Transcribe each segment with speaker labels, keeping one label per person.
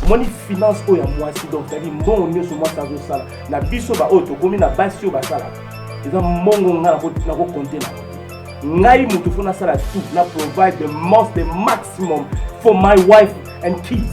Speaker 1: moni finance oya mwasi donc c'est-à-dire mbongo nyonso mwasi azosala na biso ba oyo tokomi na basi oyo basala eza mbongo nga nako compter na ngai mutu fo nasala tout na provide the maximum for my wife and kids.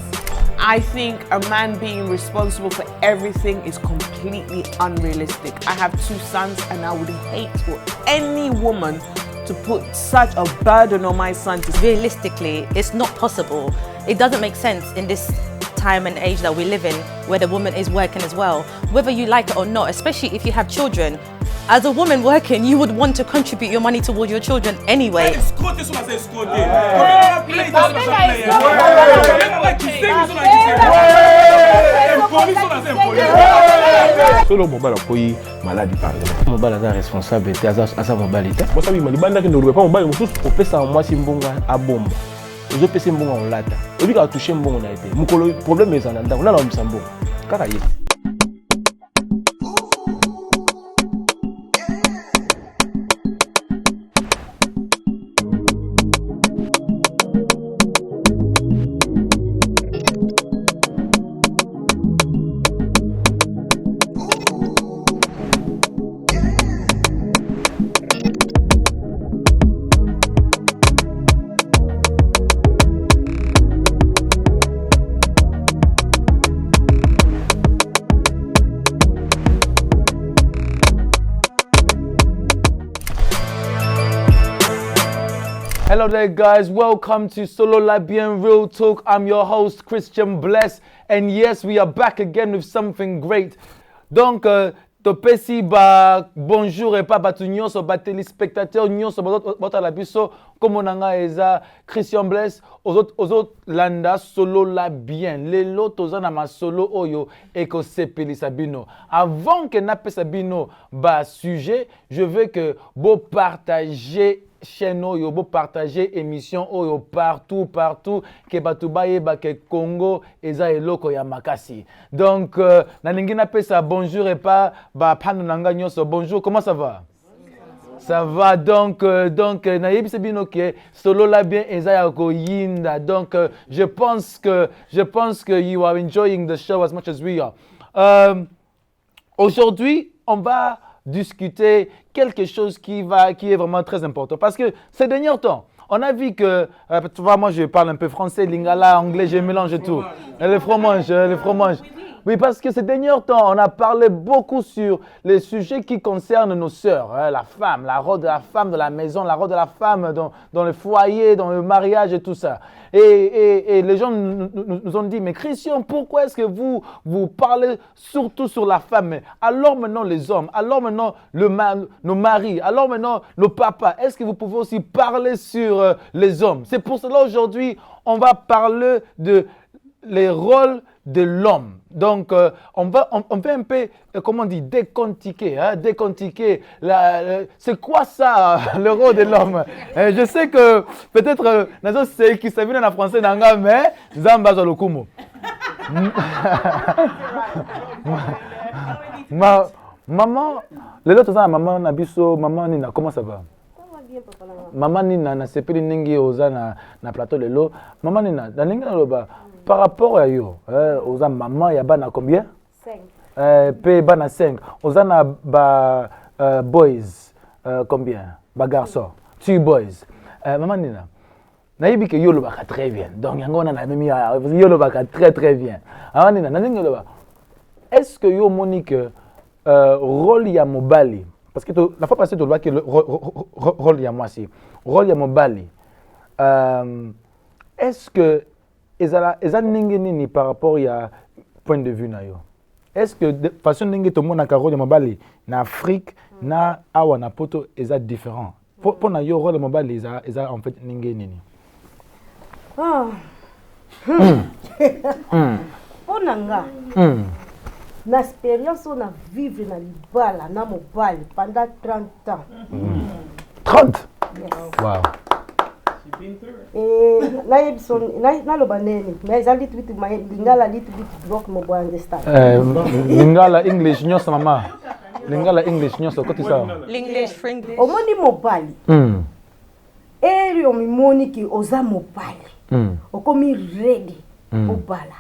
Speaker 2: I think a man being responsible for everything is completely unrealistic. I have 2 sons and I would hate for any woman to put such a burden on my son.
Speaker 3: Realistically, it's not possible. It doesn't make sense in this time and age that we live in where the woman is working as well. Whether you like it or not, especially if you have children, as a woman working, you would want to contribute your money towards your children anyway.
Speaker 4: Solo mobile akoyi maladie pardon.
Speaker 5: Mobile est responsable à sa mobilité.
Speaker 4: Moi ça oui malibanda que ne pas mobile mususu
Speaker 5: Au pesa moi si mbonga a bomba. Ozo pesa mbonga on lata. Obi ka toucher mbonga na été. Mukolo problème est en ndako na la msambo. Kaka ye.
Speaker 6: Hello there guys, welcome to Solo Labien Real Talk. I'm your host Christian Bless, and yes, we are back again with something great. Donc, topesi ba bonjour et pas batu nyonso ba téléspectateurs nyonso ba la biso comme onanga eza Christian Bless aux landa Solo Labien. Lelo tozana ma solo oyo eko sepeli sabino. Avant que na pe sabino ba sujet, je veux que vous partagez chaîne oyo bo partager émission oyo partout ke batu baye ba ke Congo eza eloko ya makasi. Donc na ningi na pesa bonjour et pas ba pano nanga nyonso bonjour, comment ça va? Ça va donc na yebise bino ke Solo Labien eza ya ko yinda. Donc je pense que you are enjoying the show as much as we are. Aujourd'hui, on va discuter quelque chose qui est vraiment très important. Parce que ces derniers temps, on a vu que, tu vois, moi je parle un peu français, lingala, anglais, je mélange tout. Les fromages. Oui, parce que ces derniers temps, on a parlé beaucoup sur les sujets qui concernent nos sœurs, hein, la femme, la rôle de la femme dans la maison, la rôle de la femme dans le foyer, dans le mariage et tout ça. Et les gens nous ont dit, mais Christian, pourquoi est-ce que vous parlez surtout sur la femme? Alors maintenant les hommes, alors maintenant nos maris, alors maintenant nos papas, est-ce que vous pouvez aussi parler sur les hommes? C'est pour cela aujourd'hui, on va parler de les rôles de l'homme. Donc, on va un peu, comment on dit, décontiquer. C'est quoi ça, le rôle de l'homme? Je sais que peut-être, c'est qui s'est venu en français, mais Zamba Zolokumo. Maman, les autres maman Nabiso, maman Nina, comment ça va? Maman Nina, na sepeli ningi oza na plateau lelo. Maman Nina, dans l'inga loba. Par rapport à yo, aux maman, il y a bana combien? 5. P bana 5. Aux ba boys, combien? Ba garçons. 2 boys. Maman Nina, naïbi que yo le baka très bien. Donc yango na même yo le baka très bien. Maman Nina, naninga le ba. Est-ce que yo monique rôle ya mobali? Parce que la fois passée tu vois que rôle ya moi si. Rôle ya mobali. Est-ce que eza ndenge nini par rapport à point de vue na yo? Est-ce que de façon ndenge to mona ka rôle mobali na Afrique na awa na poto eza différent? Pour na yo rôle mobali eza en fait ndenge nini?
Speaker 7: Onanga. Na expérience on a vivre na libala na mobali pendant 30 ans.
Speaker 6: 30?
Speaker 7: Yes.
Speaker 6: Wow.
Speaker 7: Naloba nene mais ça little bit my lingala little bit block mo bo understand
Speaker 6: lingala English nyoso mama lingala English nyoso koti sawa
Speaker 3: English friend
Speaker 7: omoni mobali eri omimoni ki oza mobali okomi ready obala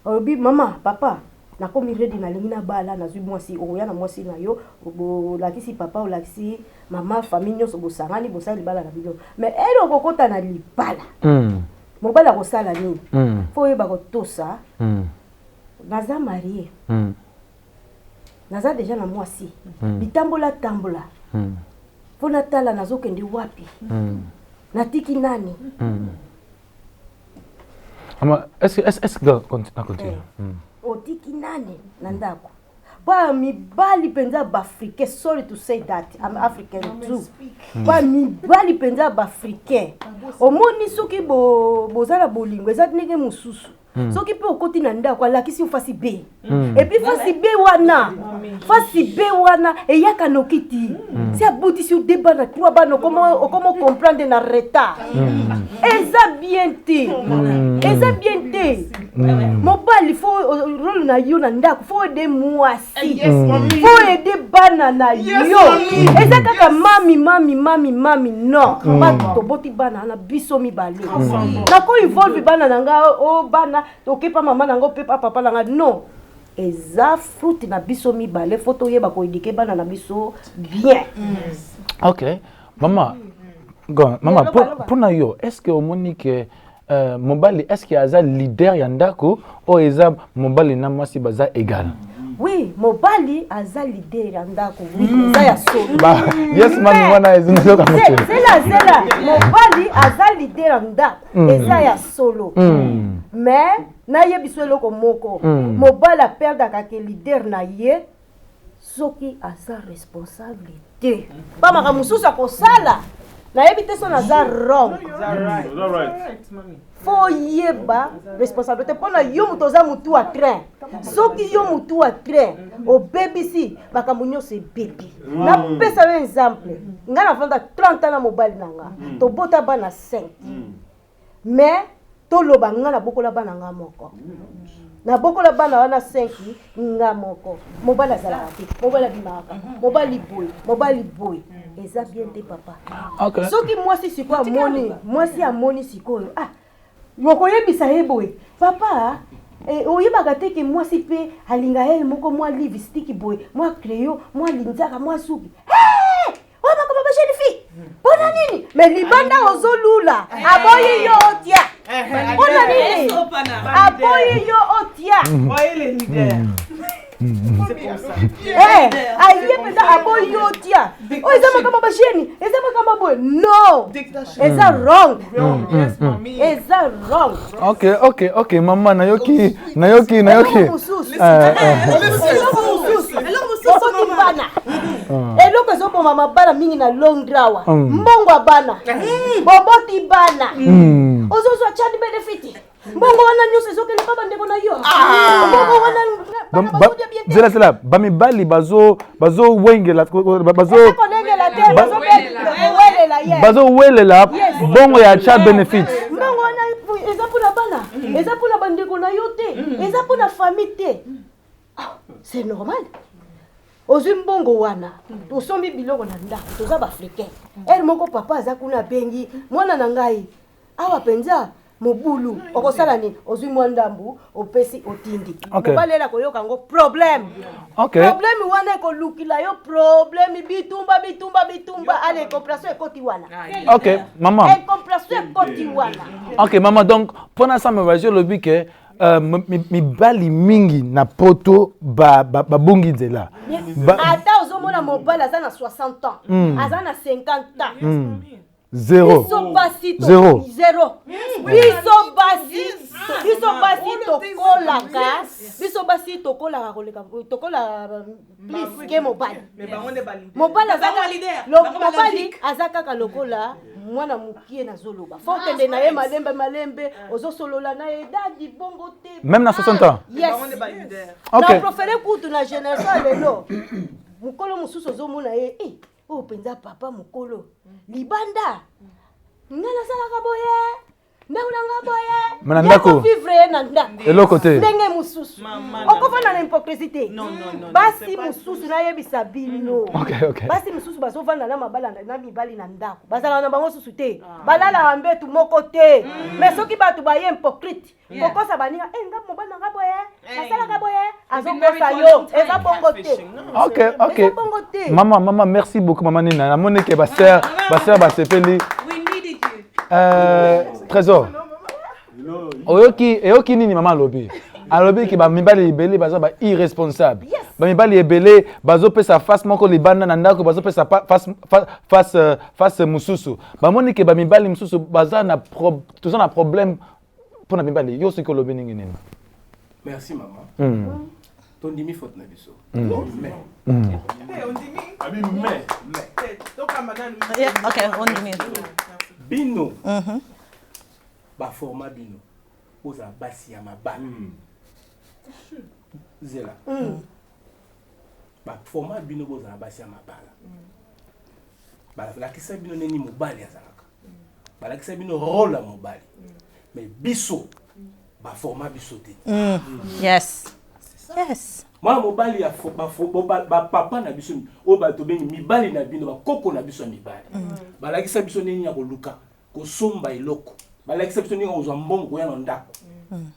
Speaker 7: olobi mama papa nakomi ready nalingi na bala nazwi mwasi okoya na mwasi na yo olakisi papa olakisi mama famille nyonso bosangani bosala libala na bino mais ele okokota na libala mobali akosala nini fo oyeba kotosa naza marie naza deja na mwasi bitambola tambola fo natala nazokende wapi natiki nani
Speaker 6: est-ce que continue
Speaker 7: otiki nani na ndako ba mibali penza bafricain, sorry to say that I'm African too, ba mibali penza bafricain omoni soki bozala bolingo ezati nege mususu soki pe okoti na ndako alakisi ufasi be et puis fasi be wana eyaka nokiti si abuti sur deux bana trois bana comment comprendre na retard eza bien te mobali fo rôle na yo na ndako fo aider mwasi fo aider bana na yo eza kaka mami non ba toboti bana na biso mibale na ko involve bana nanga o bana toke pa mama nango pe papa nanga non eza fruit na biso mibale photo yeba ko indike bana na biso bien.
Speaker 6: OK mama pour na yo est-ce que Monique mobali est-ce qu'il y a un leader yandako ou eza mobali na mwasi baza égal?
Speaker 7: Oui, mobali aza leader yandako oui eza ya solo
Speaker 6: yes man wana ezino ka moto
Speaker 7: zela mobali aza leader yandako eza ya solo mais na ye biso eloko moko mobali a perdre ka leader na ye soki aza responsabilité ba maka mususu akosala na yebite so naza wrong. Faut yeba responsabilité pona yo mutoza mutu a train soki yo mutu a train o BBC bakamunyo se baby na pesa un exemple nga na vanda 30 ans na mobile nanga to bota bana 5 mais to loba nga na bokola bana nga moko na bokola bana wana 5 nga moko mobile azala ati mobile bimaka mobile boy eza bien te papa.
Speaker 6: Okay.
Speaker 7: Soki mwasi siko amoni mwasi amoni sikoyo yoko yebisa yeboy papa oyebaka te ke mwasi pe alinga ye moko mwa live stick boy mwa crayon mwa linzaka mwa suki oba kama ba jeune fille bona nini mais libanda ozolula aboyi yo otia bona nini aboyi yo otia
Speaker 2: Voyez les leaders. C'est comme ça.
Speaker 7: Aïe pesa aboyi yo otia o ezama kama ba jeune ezama kama boy no eza wrong eza wrong.
Speaker 6: OK mama nayoki
Speaker 7: eloko ezoboma mabana mingi na long drawa mbongo bana boboti bana ozozwa child benefit mbongo wana nyuso ezokende pa bandeko na yo mbongo wana
Speaker 6: zela bamibali bazo wengela bazo welela bongo ya child benefit
Speaker 7: mbongo wana eza puna bana eza puna bandeko na yo te eza puna famille te c'est normal. Ozwi mbongo wana tosombi biloko na ndako toza ba africain moko papa aza kuna bengi mwana na ngai awa penza mobulu okosala nini ozwi mwandambu opesi otindi balela koyoka ngo problem wana ekolukila yo problem bitumba ale compréhension ekoti wana
Speaker 6: OK mama OK mama donc pendant ça me va lobi que mibali mingi na poto babungi nzela
Speaker 7: ata ozomona mobali aza na 60 ans aza na 50 ans
Speaker 6: zéro
Speaker 7: biso basi tokolaka plus ke mobali aza kaka lokola mwana mukie na zoloba fokende na ye malembe ozosolola na ye dadi bongo te
Speaker 6: même na 60 ans
Speaker 7: yes na profere kutu na génération lelo mukolo mususu ozomona ye o penza papa mukolo libanda ngana sala kaboye ndako boye
Speaker 6: manandako
Speaker 7: vivre na ndako
Speaker 6: eloko te
Speaker 7: ndenge mususu okofana na hypocrisie basi mosusu nayebisa bino basi mosusu bazovanda na mabala na mibali na ndako bazala na bango susu te balala mbetu moko te mais soki bato baye hypocrite kokosa baninga nga mobali nanga boye asalaka boye azokosa yo eza bongo te
Speaker 6: ok maman merci beaucoup maman Nina namoni ke baseur basepeli Trésor oyoki nini maman alobi ki bamibali ebele baza ba irresponsable bamibali ebele bazopesa face moko libanda na ndako bazopesa face mususu bamoni ke bamibali mususu baza na problème pour na mibali yo soki olobi ningi nini.
Speaker 1: Merci maman. Tondimi faute na biso.
Speaker 3: Ok, on dit
Speaker 1: bino ba format bino oza basi ya mabala zela ba format bino boza basi ya mabala balakisa bino neni mobali azalaka balakisa bino rôle ya mobali mais biso ba format biso te.
Speaker 3: Yes.
Speaker 1: Moi mobali ya ba papa na biso o ba to bengi mibali na bino ba koko na biso mibali balakisa biso neni ya koluka ko somba eloko balakisa biso neni ozwa mbongo ya ndako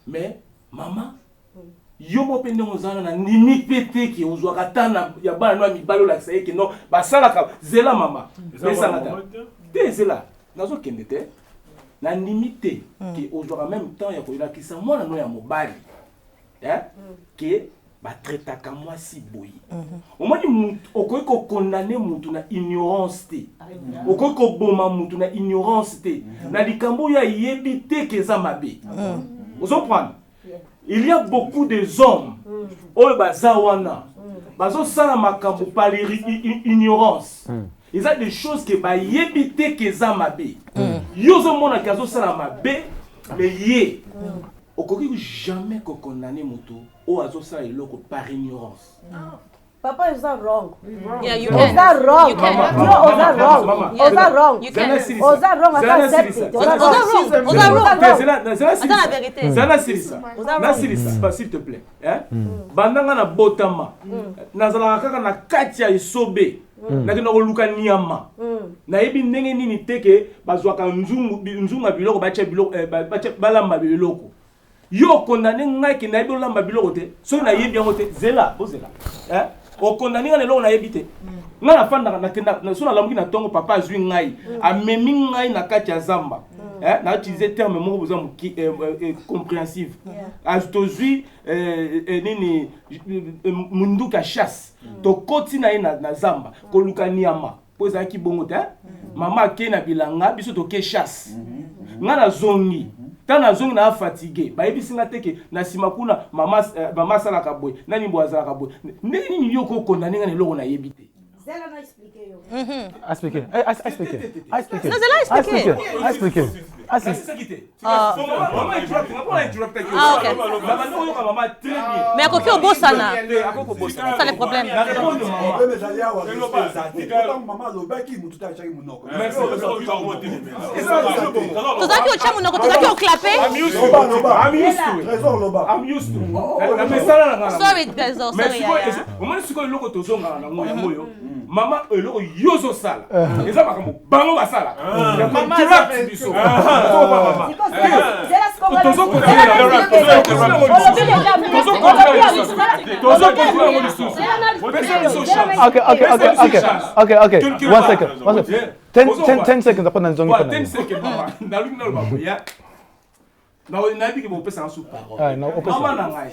Speaker 1: mais mama yo mo pende ngozana na ndimi pete ki ozwa katana ya bana no mibali olakisa yeke no basalaka zela mama pesa ngata te zela nazo kende te na ndimi te ki ozwa en même temps ya kolakisa mwana no ya mobali ke batretaka mwasi boyi omoni mutu okoki kokondane mutu na ignorance te okoki koboma mutu na ignorance te na likambo oyo ayebi te keza mabe ozoprendre il y a beaucoup de hommes oyo baza wana bazosala makambo par ignorance ils ont des choses que bayebi te keza mabe yo ozomona ke azosala mabe mais ye okoki jamais condamner moto ou azosala eloko par ignorance.
Speaker 7: Papa is that wrong?
Speaker 3: Yeah, you
Speaker 7: can. Is that wrong?
Speaker 3: You can.
Speaker 7: No, is that wrong? Is that wrong?
Speaker 3: You can.
Speaker 7: Is that wrong? I can't accept it. Is that
Speaker 1: wrong? S'il te plaît. Bandanga na botama. Nazala kaka na kati ya isobe. Nakina koluka niama. Na yebi ndenge nini teke bazwaka nzunga biloko bache biloko bache balamba biloko. Yo condamné ngai ki na yebi olamba biloko te. So na yebi yango te zela, bozela. O condamné ngana eloko na yebi te. Nga na fanda na kenda na so na lamuki na tongo papa azwi ngai. Amemi ngai na kati ya zamba. Na utiliser terme moko boza compréhensive. Aztozwi nini munduka chasse. To koti na ye na zamba koluka niama. Po za ki bongo te. Mama ke na bilanga biso to ke chasse. Nga na zongi. Tana zongi na fatigué. Ba yebi singa teke na sima kuna mama sala ka boy. Nani bo azala ka boy. Nini yoko condamné ngana eloko na yebi te.
Speaker 7: Zela na expliquer yo.
Speaker 6: Expliquer.
Speaker 3: Mais à quoi bossana? C'est ça le problème.
Speaker 1: Maman eloko yozo sala eza makambo bango basala mama biso
Speaker 6: Okay. 1 second. 10 seconds après dans
Speaker 1: 10 seconds na onabi ke bopesa en sous parole mama na ngai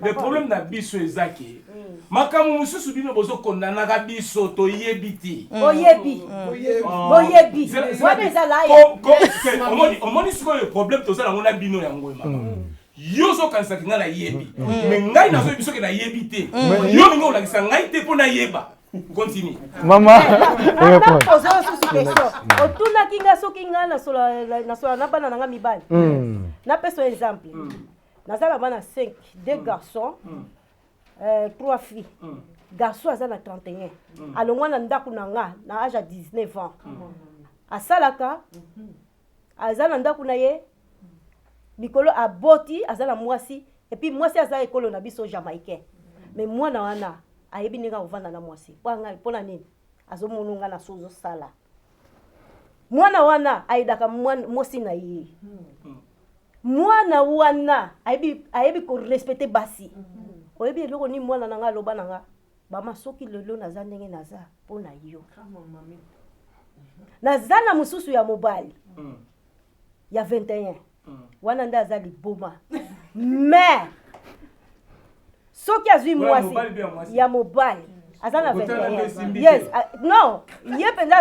Speaker 1: le problème na biso ezaki makamu mususu bino bozo kondana ka biso to yebiti
Speaker 7: oyebi wabeza la
Speaker 1: omoni siko le problème to sala ngona bino yango mama yo zo kanisa kinga na yebi mais ngai na zo biso ke na yebite yo ningo la kisa ngai te pona yeba continue
Speaker 6: mama
Speaker 7: otuna kinga soki nga na sola na bana nanga mibali na peso exemple nazala bana 5 2 garçons 3 filles garçon aza na 31 alongwa na ndako na nga na âge à 19 ans asalaka aza na ndako na ye mikolo aboti aza na mwasi et puis moi c'est aza ekolo na biso jamaïcain mais mwana wana ayebi ndenge akovanda na mwasi mpona nini azomonunga na sozo sala mwana wana ayedaka mwasi na ye mwana wana ayebi korespecte basi oyebi eloko ni mwana nanga aloba nanga bama soki lelo naza ndenge naza mpona yo naza na mosusu ya mobali ya 21 wana nde aza liboma mais soki azwi mwasi ya mobali aza na 21 yes non ye mpenza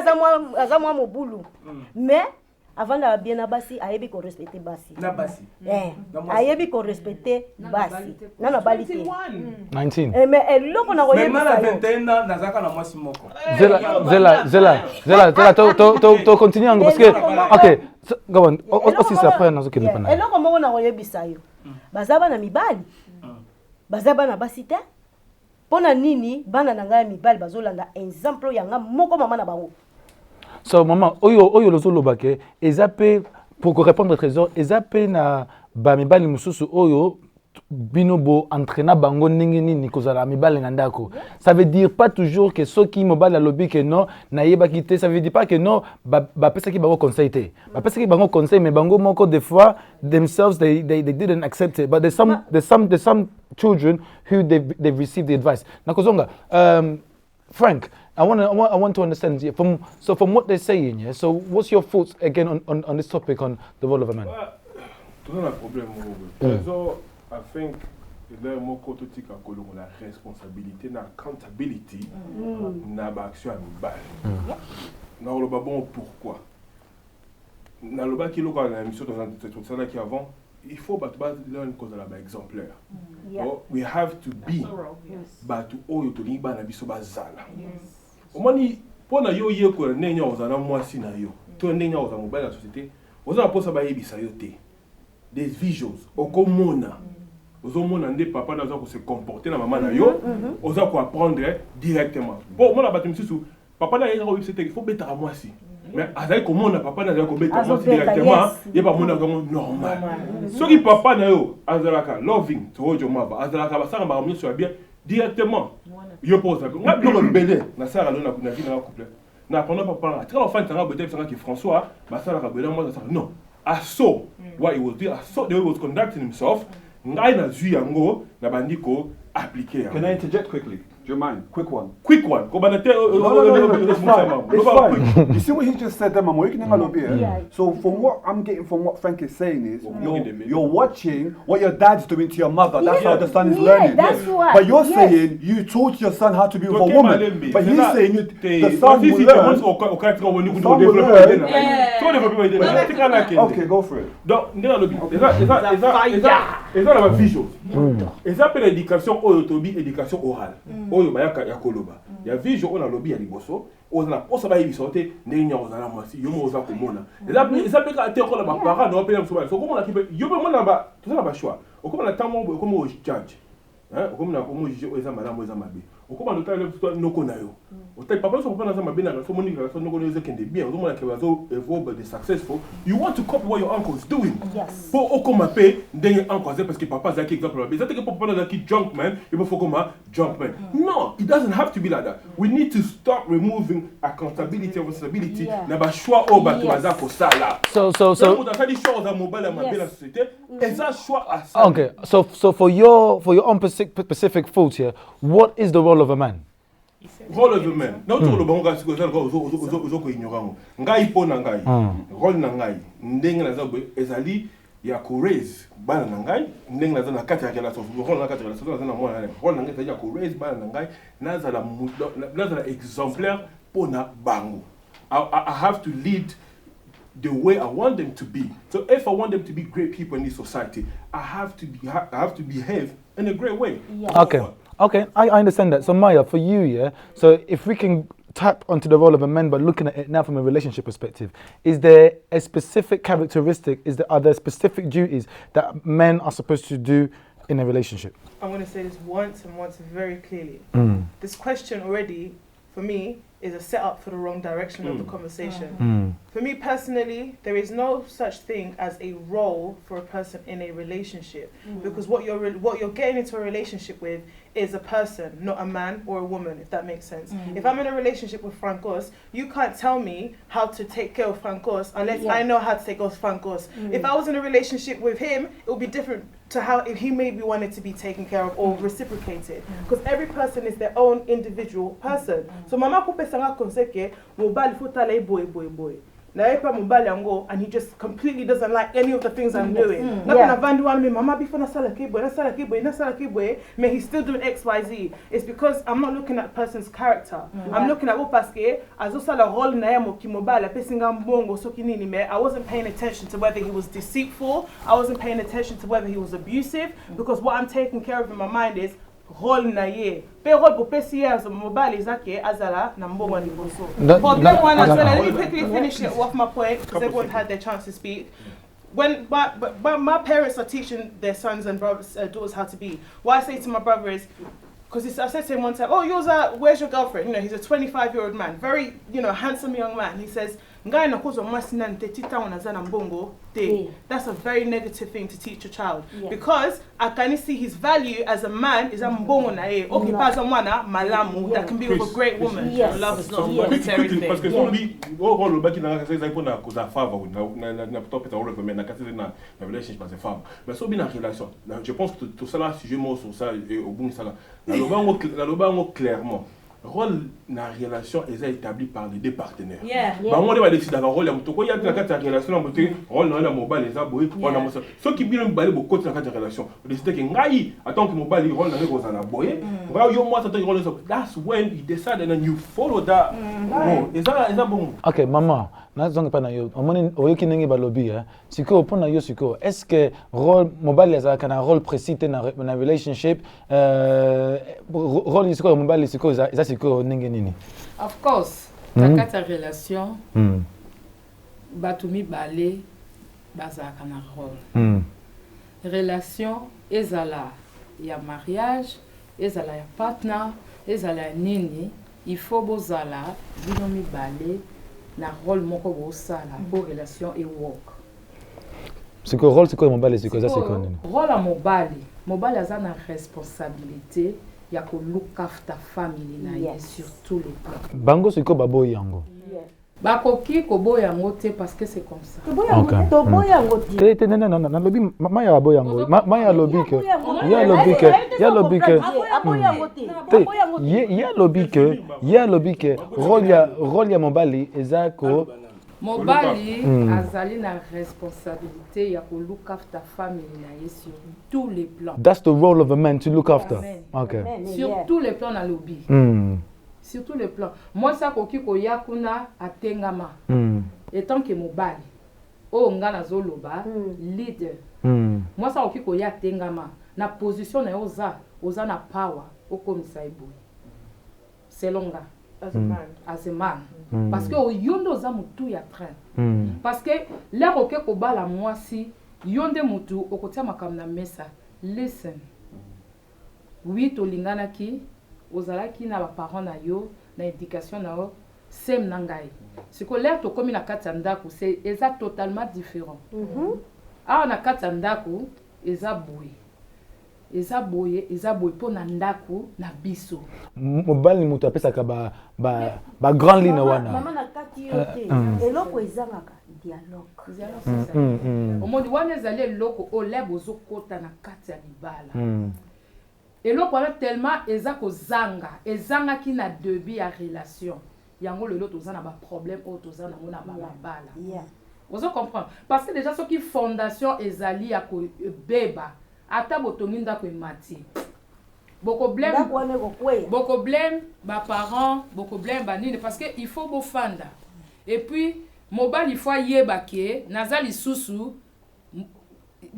Speaker 7: aza mwa mobulu mais avant de bien na basi ayebi ko respecter basi
Speaker 1: na basi
Speaker 7: ayebi ko respecter basi na balite
Speaker 6: 19
Speaker 7: mais eloko na koyebi
Speaker 1: na 21 na zaka na mwasi moko
Speaker 6: zela to continue parce que OK go on aussi ça après nazo kende pana
Speaker 7: eloko moko na koyebisa yo bazaba na mibali bazaba na basi te pona nini bana na ngai mibali bazolanda exemple yanga moko mama na bango.
Speaker 6: So maman oyo lozoloba ke ezape pour répondre trésor ezape na ba mibali mususu oyo binobo entraîna bango ndenge nini kozala mibali na ndako. Ça veut dire pas toujours que ceux qui mobile lobby que non na yeba kité, ça veut dire pas que non ba pesa ki bango conseil te. Ba pesa ki bango conseil mais bango moko des fois themselves they didn't accept it, but there's some children who they've received the advice. Nakozonga Frank, I want to understand from what they're saying, yeah. So what's your thoughts again on this topic on the role of a man?
Speaker 4: Tout un problème so I think là mon côté tika kolongo la responsabilité na accountability na ba action amicale. Na le bon pourquoi? Na le ba ki lo la mission dans ça là qui avant, il faut battre une cause là ba exemplaire. We have to be but to oyo to liba na biso bazala. Omani pona yo yeko nenya ozana mwasi na yo. To nenya ozana mobile la société, ozana posa ba yebisa yo te. Des visuals okomona. Ozomona nde papa na zo se comporter na maman na yo, oza ko apprendre directement. Bon, moi la batu msusu, papa na yeka ko il faut beta à mwasi. Mais azali komona papa na ko beta mwasi directement, ye ba mona comme normal. Soki papa na yo azalaka loving to ojo maba, azalaka basanga ba myo so bien directement. Yo pose nga no bele na sara lo na vie na couple. Na pendant papa na très enfant tanga bete sanga ki François, ba sala ka bele moi ça non. I saw what he was doing, I saw the way he was conducting himself. Ngai na zui yango na bandiko appliquer.
Speaker 8: Can I interject quickly? Do you mind? Quick one.
Speaker 4: Quick one.
Speaker 8: No, it's fine. You see what he just said there, Mama? So from what I'm getting from what Frank is saying is you're watching what your dad's doing to your mother. That's how the son is learning.
Speaker 7: That's why.
Speaker 8: But you're saying you taught your son how to be with a woman. But he's saying the son will learn. Okay, go for it.
Speaker 4: Donc, c'est ça la vision. Et ça s'appelle l'éducation éducation orale. Oyo bayaka ya koloba. Ya vision on a lobby ya liboso. Ozana posa ba yibisote ndenya ozana mwasi yomo oza komona. Eza peka te ko la ba parents no pela msoba. So komona kipe yobe mona ba tozana ba choix. Okomona tamo komo o judge. Okomona komo juge eza malamu eza mabe. Okomona notale noko na yo. Otai papa so papa na mabe na so moni ka so noko no ezekende bien. Ozomona ke bazo evolve the successful. You want to copy what your uncle is doing.
Speaker 7: Yes.
Speaker 4: Po okoma pe ndenge uncle parce que papa zaki exemple mabe. Zaki ke papa zaki junk man, il faut koma junk man. No, it doesn't have to be like that. We need to stop removing accountability and responsibility. Na ba choix o ba tubaza ko sala.
Speaker 6: So
Speaker 4: on a fait des choses à mobile à ma belle société. Et ça choix à ça.
Speaker 6: Okay, so for your own specific thoughts here, what is the role of a man?
Speaker 4: Role of a man. Na to lo bango kasi ko za ko ignorant. Ngai po na ngai. Role na ngai. Ndenge na za ezali ya ko raise bana na ngai, ndenge na za na kati ya relation. Role na kati ya relation na mwana na. Role na ngai ya ko raise bana na ngai, na za la exemplaire po na bango. I have to lead the way I want them to be. So if I want them to be great people in this society, I have to behave in a great way.
Speaker 6: Yes. Okay, I understand that. So Maya, for you, yeah. So if we can tap onto the role of a man, but looking at it now from a relationship perspective, is there a specific characteristic? Are there specific duties that men are supposed to do in a relationship?
Speaker 2: I'm going to say this once and once very clearly. This question already, for me,
Speaker 9: is a setup for the wrong direction of the conversation. For me personally, there is no such thing as a role for a person in a relationship, because what you're getting into a relationship with is a person, not a man or a woman, if that makes sense. If I'm in a relationship with Francos, you can't tell me how to take care of Francos unless I know how to take care of Francos. If I was in a relationship with him, it would be different to how if he maybe wanted to be taken care of or reciprocated, because every person is their own individual person. So mama coupe sanga konseke mobile futale boy. And he just completely doesn't like any of the things I'm doing. Mama before may he's still doing XYZ. It's because I'm not looking at the person's character. I'm looking at I wasn't paying attention to whether he was deceitful. I wasn't paying attention to whether he was abusive, because what I'm taking care of in my mind is role na ye pe role bo pesi as mobile zake azala na mbongo ni boso. Let me quickly finish it off my point, because everyone had their chance to speak. When my parents are teaching their sons and brothers, daughters how to be, what I say to my brother is, because I said to him one time, oh, where's your girlfriend? You know, he's a 25-year-old man, very, handsome young man. He says, that's a very negative thing to teach a child, because I can see his value as a man is a mbongo na ye. Okay, malamu that can be with a great woman.
Speaker 2: Yes. Love is not a monetary thing.
Speaker 4: Parce que si on dit, le baki na kasa za ipona koza fava na top eta role mais na kasa na relationship pas femme. Mais so bien en relation. Je pense que tout ça là, si je mot sur ça et au bout ça là. La lobango clairement. Rôle na relation est établi par les deux partenaires. Bah on va décider d'avoir rôle ya mutoko ya na kata relation na muté rôle na mobile les aboy on a mosa. Ceux qui bien balé beaucoup na kata relation. Décider que ngai attend que mobile rôle na ko za na boy. Ngai yo moi ça rôle ça. That's when you decide and then you follow that. Bon, et ça bon.
Speaker 6: OK, maman, na zonga pa na yo. Omoni oyoki ndenge balobi siko pona yo siko. Est-ce que rôle mobile les a kana rôle précis na relationship rôle siko mobile siko za
Speaker 10: Of course, ta relation, batumi balé, bazaka na rôle. Relation, ezala ya mariage, ezala ya partner, ezala ya nini, il faut bozala, binomi balé, na rôle moko bosala, pour relation et work.
Speaker 6: C'est quoi rôle, c'est quoi mobile, c'est quoi ça, c'est quoi nini?
Speaker 10: Rôle à mobile a une responsabilité. Il y a que look after family na sur tous les plans.
Speaker 6: Bango c'est quoi babo yango?
Speaker 10: Bakoki ko boyango te parce que c'est comme ça.
Speaker 7: To boyango te.
Speaker 6: Non, lobi ma ya boyango. Ma ya lobi que. Ya lobi que rôle ya mobali ezako
Speaker 10: Mobali azali na responsabilité ya ko look after family na sur tous les plans.
Speaker 6: That's the role of a man, to look after. Okay.
Speaker 10: Sur tous les plans na lobby. Sur tous les plans. Moi ça koki ko yakuna atengama. Étant que mobali o ngana zoloba leader. Moi ça koki ko yatengama na position na oza na power o komisa iboy. Selonga. As a man. Parce que yondo za mutu ya train. Parce que là oké ko bala mwasi yonde mutu okotia makamna mesa. Listen. Oui to lingana ki ozalaki na ba parents na yo na éducation na yo sem nangai. Ce que là to komi na katandako c'est exact totalement différent. Ah na katandako eza boye pona ndako na biso.
Speaker 6: Mobali mutu apesaka ba grand ligne wana.
Speaker 7: Mama na kati yote. Eloko ezangaka
Speaker 10: dialogue. Omoni wana ezali eloko olebo zokota na kati ya libala. Eloko wana tellement ezanga ki na début ya relation. Yango lelo toza na ba problème o toza na mona ba bala. Vous comprenez? Parce que déjà ce qui fondation ezali ya ko beba ata botongi ndako emati. Boko blème ba parents, boko blème ba nini parce que il faut bofanda. Et puis mobile il faut yeba ke nazali susu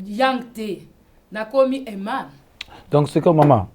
Speaker 10: yangte na komi eman.
Speaker 6: Donc c'est comme maman.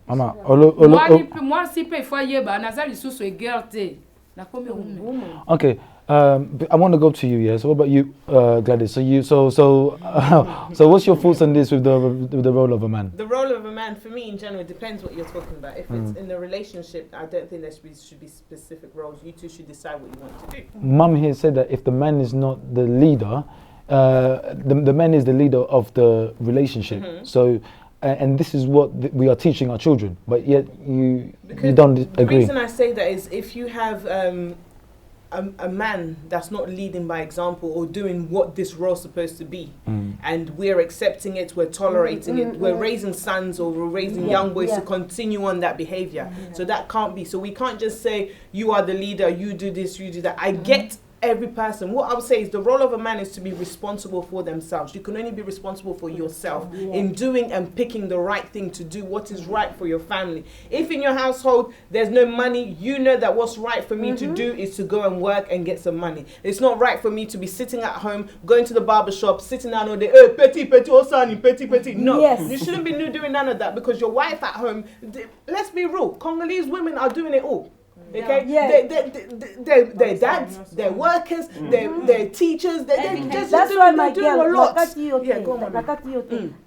Speaker 10: Moi si peut il faut yeba nazali susu egerte na komi woman.
Speaker 6: OK. I want to go to you, yeah. So what about you, Gladys? So what's your thoughts on this with the role of a man?
Speaker 2: The role of a man, for me in general, depends what you're talking about. If it's in a relationship, I don't think there should be specific roles. You two should decide what you want to do.
Speaker 6: Mum here said that if the man is not the leader, the man is the leader of the relationship. So, and this is what we are teaching our children, but yet you don't agree.
Speaker 2: The reason I say that is if you have a man that's not leading by example or doing what this role's supposed to be, and we're accepting it, we're tolerating it, we're raising sons or we're raising young boys to continue on that behavior. So that can't be. So we can't just say, you are the leader, you do this, you do that. I get every person. What I would say is the role of a man is to be responsible for themselves. You can only be responsible for yourself in doing and picking the right thing to do, what is right for your family. If in your household there's no money, you know that what's right for me to do is to go and work and get some money. It's not right for me to be sitting at home, going to the barber shop, sitting down all day, petit, osani, petit. No, you shouldn't be doing none of that, because your wife at home, let's be real, Congolese women are doing it all. Okay, they're dads, they're workers, they're teachers.
Speaker 7: That's why my girl,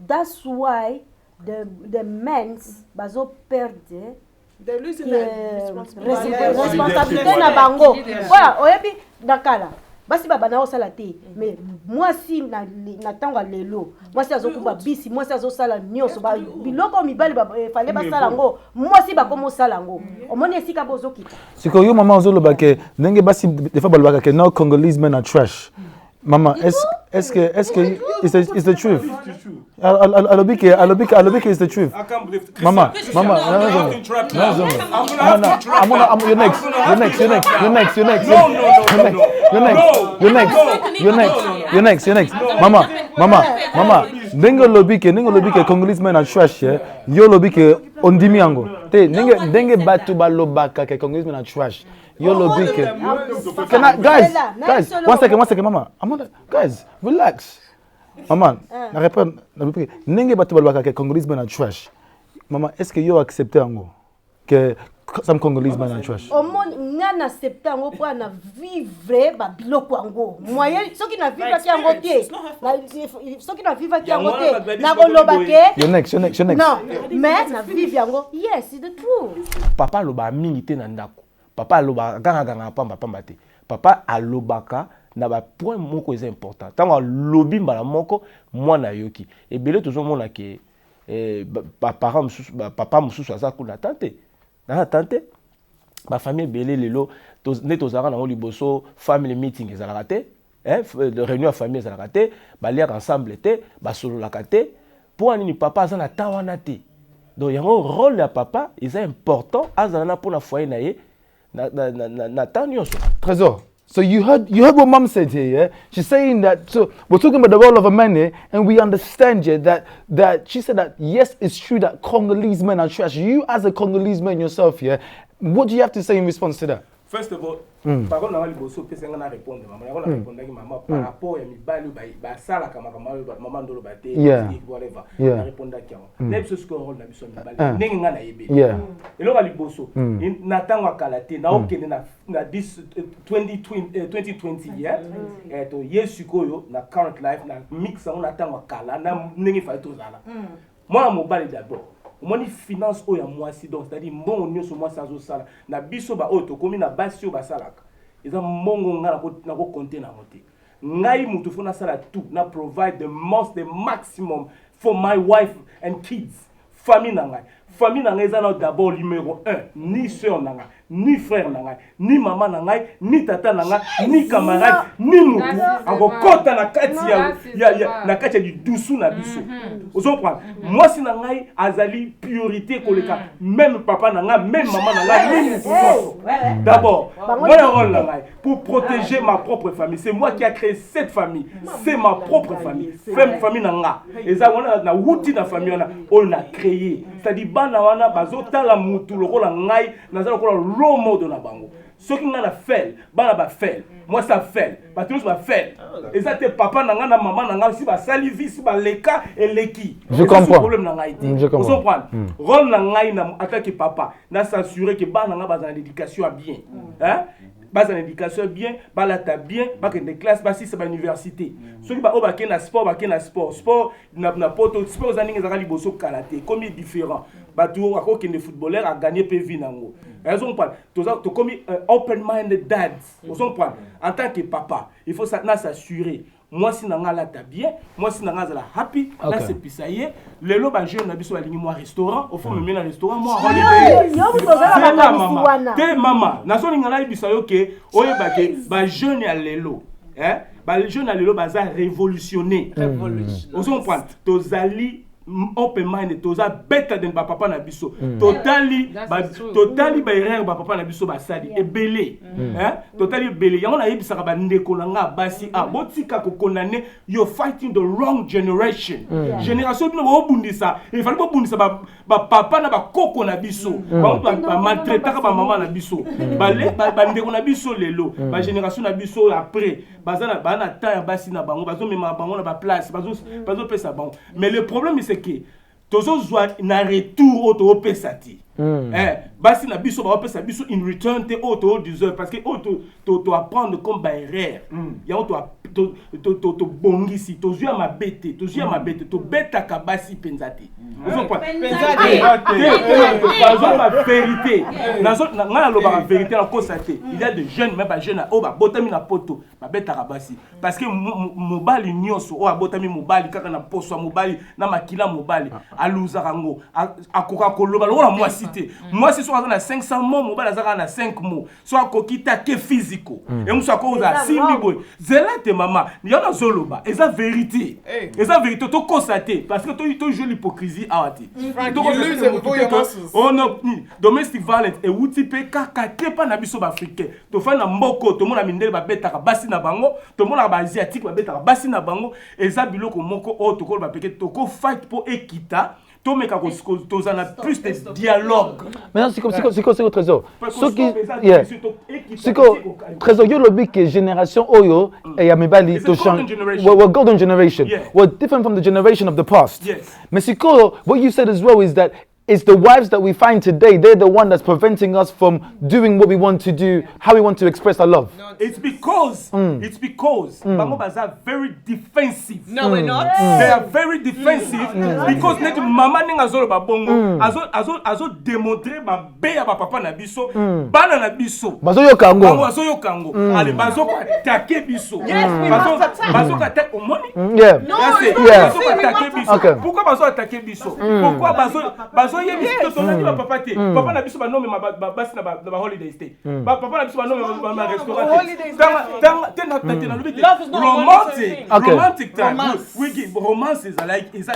Speaker 7: that's why the men's bazo perde.
Speaker 2: They're losing their
Speaker 7: responsibility na bango. Voilà, oyebi dakala. Basi baba na osala te, mais moi si na tanga lelo, moi si azokuba bisi, moi si azosala nyoso ba biloko mibali ba fallait basala ngo, moi si ba komo sala ngo. Omoni esika bozokita.
Speaker 6: Siko yo mama ozoloba ke ndenge basi defa balobaka ke no Congolese men are trash. Mama, est-ce que it's the truth? Alobike is the truth.
Speaker 1: I can't believe it.
Speaker 6: Mama,
Speaker 1: I'm
Speaker 6: you're next. Mama. Nengo lobike Congolese men are trash, yeah. Yo lobike ondimi ango. Te nenge batu balobaka ke Congolese men are trash. Yo lobike. Can I, guys, one second, mama. Guys, relax. Mama, na répondre, nenge batu balobaka ke Congolese men are trash. Mama, est-ce que yo accepte ango que some Congolese men are trash?
Speaker 7: Omoni ngana accepte ango pour na vivre ba biloko ango. Moyen soki na vivre ki ango te. Soki na vivre ki ango te. Na koloba ke.
Speaker 6: You're next.
Speaker 7: No, mais na vivre ango. Yes, it's the truth.
Speaker 5: Papa aloba mingi te na ndako. Papa aloba ganga pamba te. Papa alobaka na ba point moko est important. Tango lobi mbala moko mwana yoki. Ebele tozomona ke papa mususu aza kuna tante. Na tante ba famille belé lelo ne tozara na liboso family meeting ezalaka te, de réunion à famille ezalaka te, ba lire ensemble te, ba solo la te. Pour ani papa aza na tawana te. Donc il y a un rôle de papa, il est important azana pour na foyer na ye na tanyoso.
Speaker 6: Trésor. So you heard what Mom said here, yeah? She's saying that, so we're talking about the role of a man here, and we understand, yeah, that she said that, yes, it's true that Congolese men are trash. You as a Congolese man yourself, yeah, what do you have to say in response to that?
Speaker 1: First of all, par contre, on a liboso pesa ngana répondre maman. On a répondre ki maman par rapport ya mibali ba sala kama maman ndolo ba te, whatever. On répondre ki on. Nebiso ce qu'on na biso mibali. Ndenge ngana yebe. Elo ba liboso. Na tango kala te na okende na 2020 yeah. To yesu koyo na current life na mix on na tango kala na ndenge fa to zala. Moi mobali d'abord. Moni finance oya mwasi donc c'est-à-dire mbongo nyonso mwasi azosala na biso ba oyo tokomi na basi oyo basalaka eza mbongo nga na ko compter na mote ngai mutu fona sala tout na provide the maximum for my wife and kids famille na ngai eza na d'abord numéro 1 ni sœur na ngai ni frère na ngai ni maman na ngai ni tata na ngai ni camarade ni mutu akokota na kati ya na kati du dusu na biso ozo prendre moi si na ngai azali priorité koleka même papa na ngai même maman na ngai d'abord moi le rôle na ngai pour protéger ma propre famille, c'est moi qui a créé cette famille, c'est ma propre famille famille na ngai eza wana na wuti na famille on a créé, c'est-à-dire bana wana bazota la mutu le rôle na ngai na za ko mot de la bango. Ce qui n'a fait, bana ba fait. Moi ça fait. Ba tous ba fait. Et ça te papa nanga na maman nanga si ba salivi si ba leka et leki.
Speaker 6: Je comprends.
Speaker 1: Problème nanga été. Vous comprenez? Rôle nanga na attaquer papa, na s'assurer que bana nanga ba dans l'éducation bien. Hein? bas en éducation bien, bas la ta bien, bas que des classes, bas si c'est l'université. Ceux qui bas au baké na sport, sport na poto, sport zaninga zakali boso karaté, comme différent. Bah tout à côté des footballeurs a gagné PV nango. Raison pas. Tu comme open-minded dad. Vous comprenez? En tant que papa, il faut s'assurer. Moi si nanga la ta bien, moi si nanga la happy, là c'est pisaillé. Les lots bah jeune na biso aligné moi restaurant, au fond me met dans restaurant moi holiday. Te mama, na so lingana bisayo ke oye ba ke ba jeune ya lelo. Ba jeune ya lelo baza révolutionner. Vous comprenez? Tozali open mind toza better than ba papa na biso totally ba erreur ba papa na biso ba sali ebele totally ebele yango na yebisaka ba ndeko na nga basi botika ko condamner you're fighting the wrong generation génération bino bo bundisa il fallait bo bundisa ba papa na ba koko na biso ba maltraitaka ba mama na biso ba ndeko na biso lelo ba génération na biso après bazana bana ta basi na bango bazo mema bango na ba place bazo pesa bango mais le problème c'est que tozo zwa na retour auto pesati basi na biso ba pesa biso in return te auto deserve parce que auto apprendre comme ba erreur ya auto to bongisi to zwa mabete to beta ka basi penzati ozo pa penzati bazo ba vérité na lo ba vérité na constater il y a des jeunes même ba jeunes o ba botami na poto ba beta ka basi parce que mobali nyonso o abotami mobali kaka na poso mobali na makila mobali aluza rango akoka koloba lo na moi cité moi c'est soit na 500 mots mobali azaka na 5 mots soit kokita ke physico et musa ko za simbi boy zela te mama ni yana zoloba eza vérité to constater parce que to joue l'hypocrisie awati oh non domestic violence et wuti pe kaka kepa na biso ba africain to fa na mboko to mona mindele ba betaka basi na bango to mona ba asiatique ba betaka basi na bango eza biloko moko o to ko ba peke to ko fight pour équita to meka ko tozana plus de dialogue.
Speaker 6: Maintenant c'est quoi trésor ce qui c'est quoi trésor yo lobby que génération oyo et ya mebali to change we're golden generation we're different from the generation of the past mais c'est quoi what you said as well is that it's the wives that we find today, they're the one that's preventing us from doing what we want to do, how we want to express our love.
Speaker 1: It's because Bango are very defensive.
Speaker 2: No, we're not.
Speaker 1: They are very defensive because net mama ninga zolo ba bongo azo démontrer ba beya ba papa na biso bana na biso
Speaker 6: bazo yo kango
Speaker 1: allez bazo ko attaquer biso bazo ko attaquer omoni bazo ko attaquer biso pourquoi bazo attaquer biso pourquoi bazo ye biso to na ba papa te papa na biso ba nomme basi na ba holiday stay papa na biso ba nomme ba restaurant romantic time we give romances like is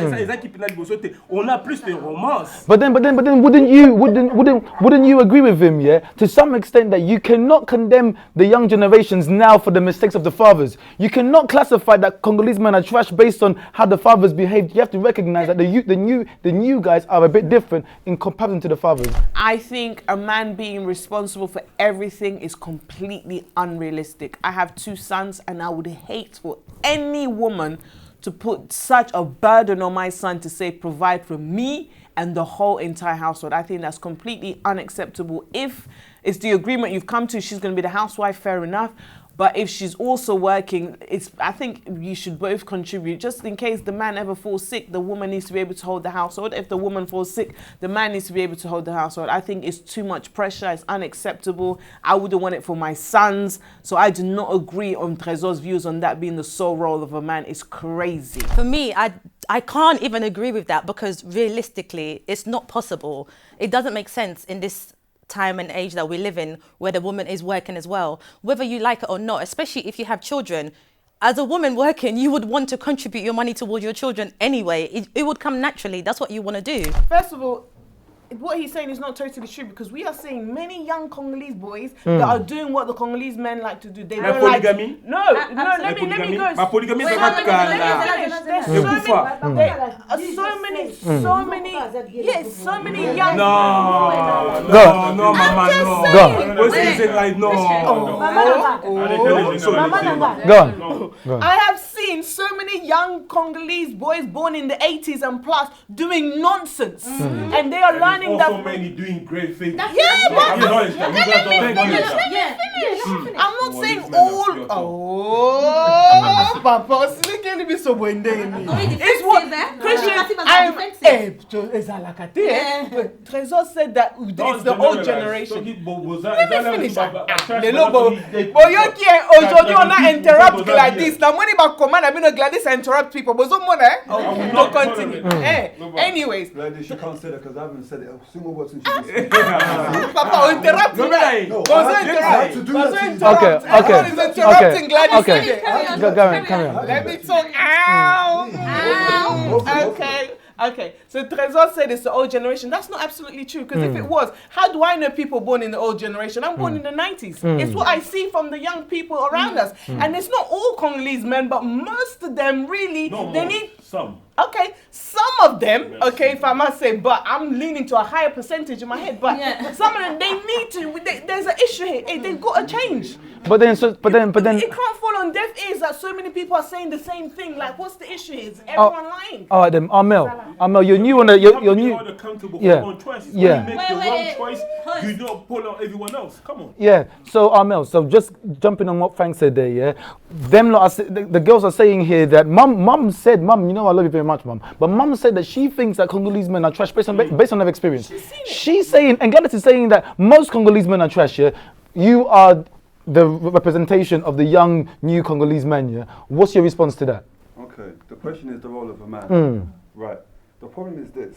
Speaker 1: keeping that biso te on a plus de romance
Speaker 6: but then wouldn't you agree with him to some extent that you cannot condemn the young generations now for the mistakes of the fathers? You cannot classify that Congolese men are trash based on how the fathers behaved. You have to recognize that the new guys are a bit different in comparison to the fathers.
Speaker 2: I think a man being responsible for everything is completely unrealistic. I have 2 sons and I would hate for any woman to put such a burden on my son to say provide for me and the whole entire household. I think that's completely unacceptable. If it's the agreement you've come to, she's going to be the housewife, fair enough. But if she's also working, I think you should both contribute. Just in case the man ever falls sick, the woman needs to be able to hold the household. If the woman falls sick, the man needs to be able to hold the household. I think it's too much pressure. It's unacceptable. I wouldn't want it for my sons. So I do not agree on Trésor's views on that being the sole role of a man. It's crazy.
Speaker 3: For me, I can't even agree with that because realistically, it's not possible. It doesn't make sense in this time and age that we live in where the woman is working as well, whether you like it or not, especially if you have children. As a woman working, you would want to contribute your money towards your children anyway. It would come naturally. That's what you want to do.
Speaker 9: First of all, what he's saying is not totally true because we are seeing many young Congolese boys that are doing what the Congolese men like to do. They don't
Speaker 1: polygamy?
Speaker 9: No, let me go.
Speaker 1: Polygamy,
Speaker 9: so many young.
Speaker 1: No, mama, no. What is it like? No.
Speaker 6: Go on.
Speaker 9: I have seen
Speaker 2: seen so many young Congolese boys born in the 80s and plus doing nonsense. And they are learning that.
Speaker 4: So many doing great things.
Speaker 2: I'm not saying all. Oh, Papa, can be so it's what Christian Trésor said that it's the old generation. Let me finish. Aujourd'hui on a interrupt Gladys. La money ba command I mean Gladys interrupt people. But so money. Don't continue. Anyways.
Speaker 8: Gladys, you can't say that because I haven't said it a single word since you did.
Speaker 2: Papa, interrupt me.
Speaker 6: Interrupting Gladys. Okay. Come on.
Speaker 2: Let me talk. Okay. So Trésor said it's the old generation. That's not absolutely true. Because if it was, how do I know people born in the old generation? I'm born in the 90s. It's what I see from the young people around us. And it's not all Congolese men, but most of them really, they need
Speaker 4: some.
Speaker 2: Okay, some of them, okay, if I must say, but I'm leaning to a higher percentage in my head, but some of them, they need to, there's an issue here, they've got to change.
Speaker 6: But then,
Speaker 2: it can't fall on deaf ears that so many people are saying the same thing. Like, what's the issue? Is everyone lying?
Speaker 6: All right, then, Amel, you're new on the, you're new.
Speaker 4: You're accountable for your own choices. When you make the wrong choice, you don't pull out everyone else. Come on.
Speaker 6: Yeah. So Amel, just jumping on what Frank said there, yeah. Them lot, the girls are saying here that mum said, you know I love you very much, mum. But mum said that she thinks that Congolese men are trash based on her experience. She's saying, and Gladys is saying that most Congolese men are trash. Yeah. You are the representation of the young new Congolese men. Yeah. What's your response to that?
Speaker 8: Okay. The question is the role of a man. Right. The problem is this.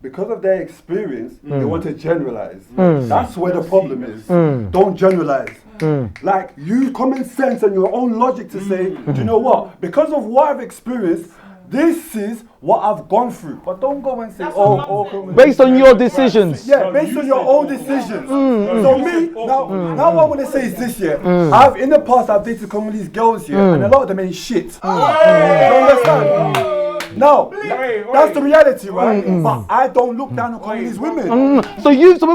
Speaker 8: Because of their experience, they want to generalize. That's where the problem is. Don't generalize. Like, use common sense and your own logic to say, do you know what? Because of what I've experienced, this is what I've gone through. But don't go and say,
Speaker 6: based on your decisions.
Speaker 8: Yeah, based on your own decisions. So me, now what I want to say is this, yeah. In the past, I've dated Congolese girls here, and a lot of them ain't shit. You understand? Now, that's the reality, right? But I don't look down on Congolese women.
Speaker 6: So wait. So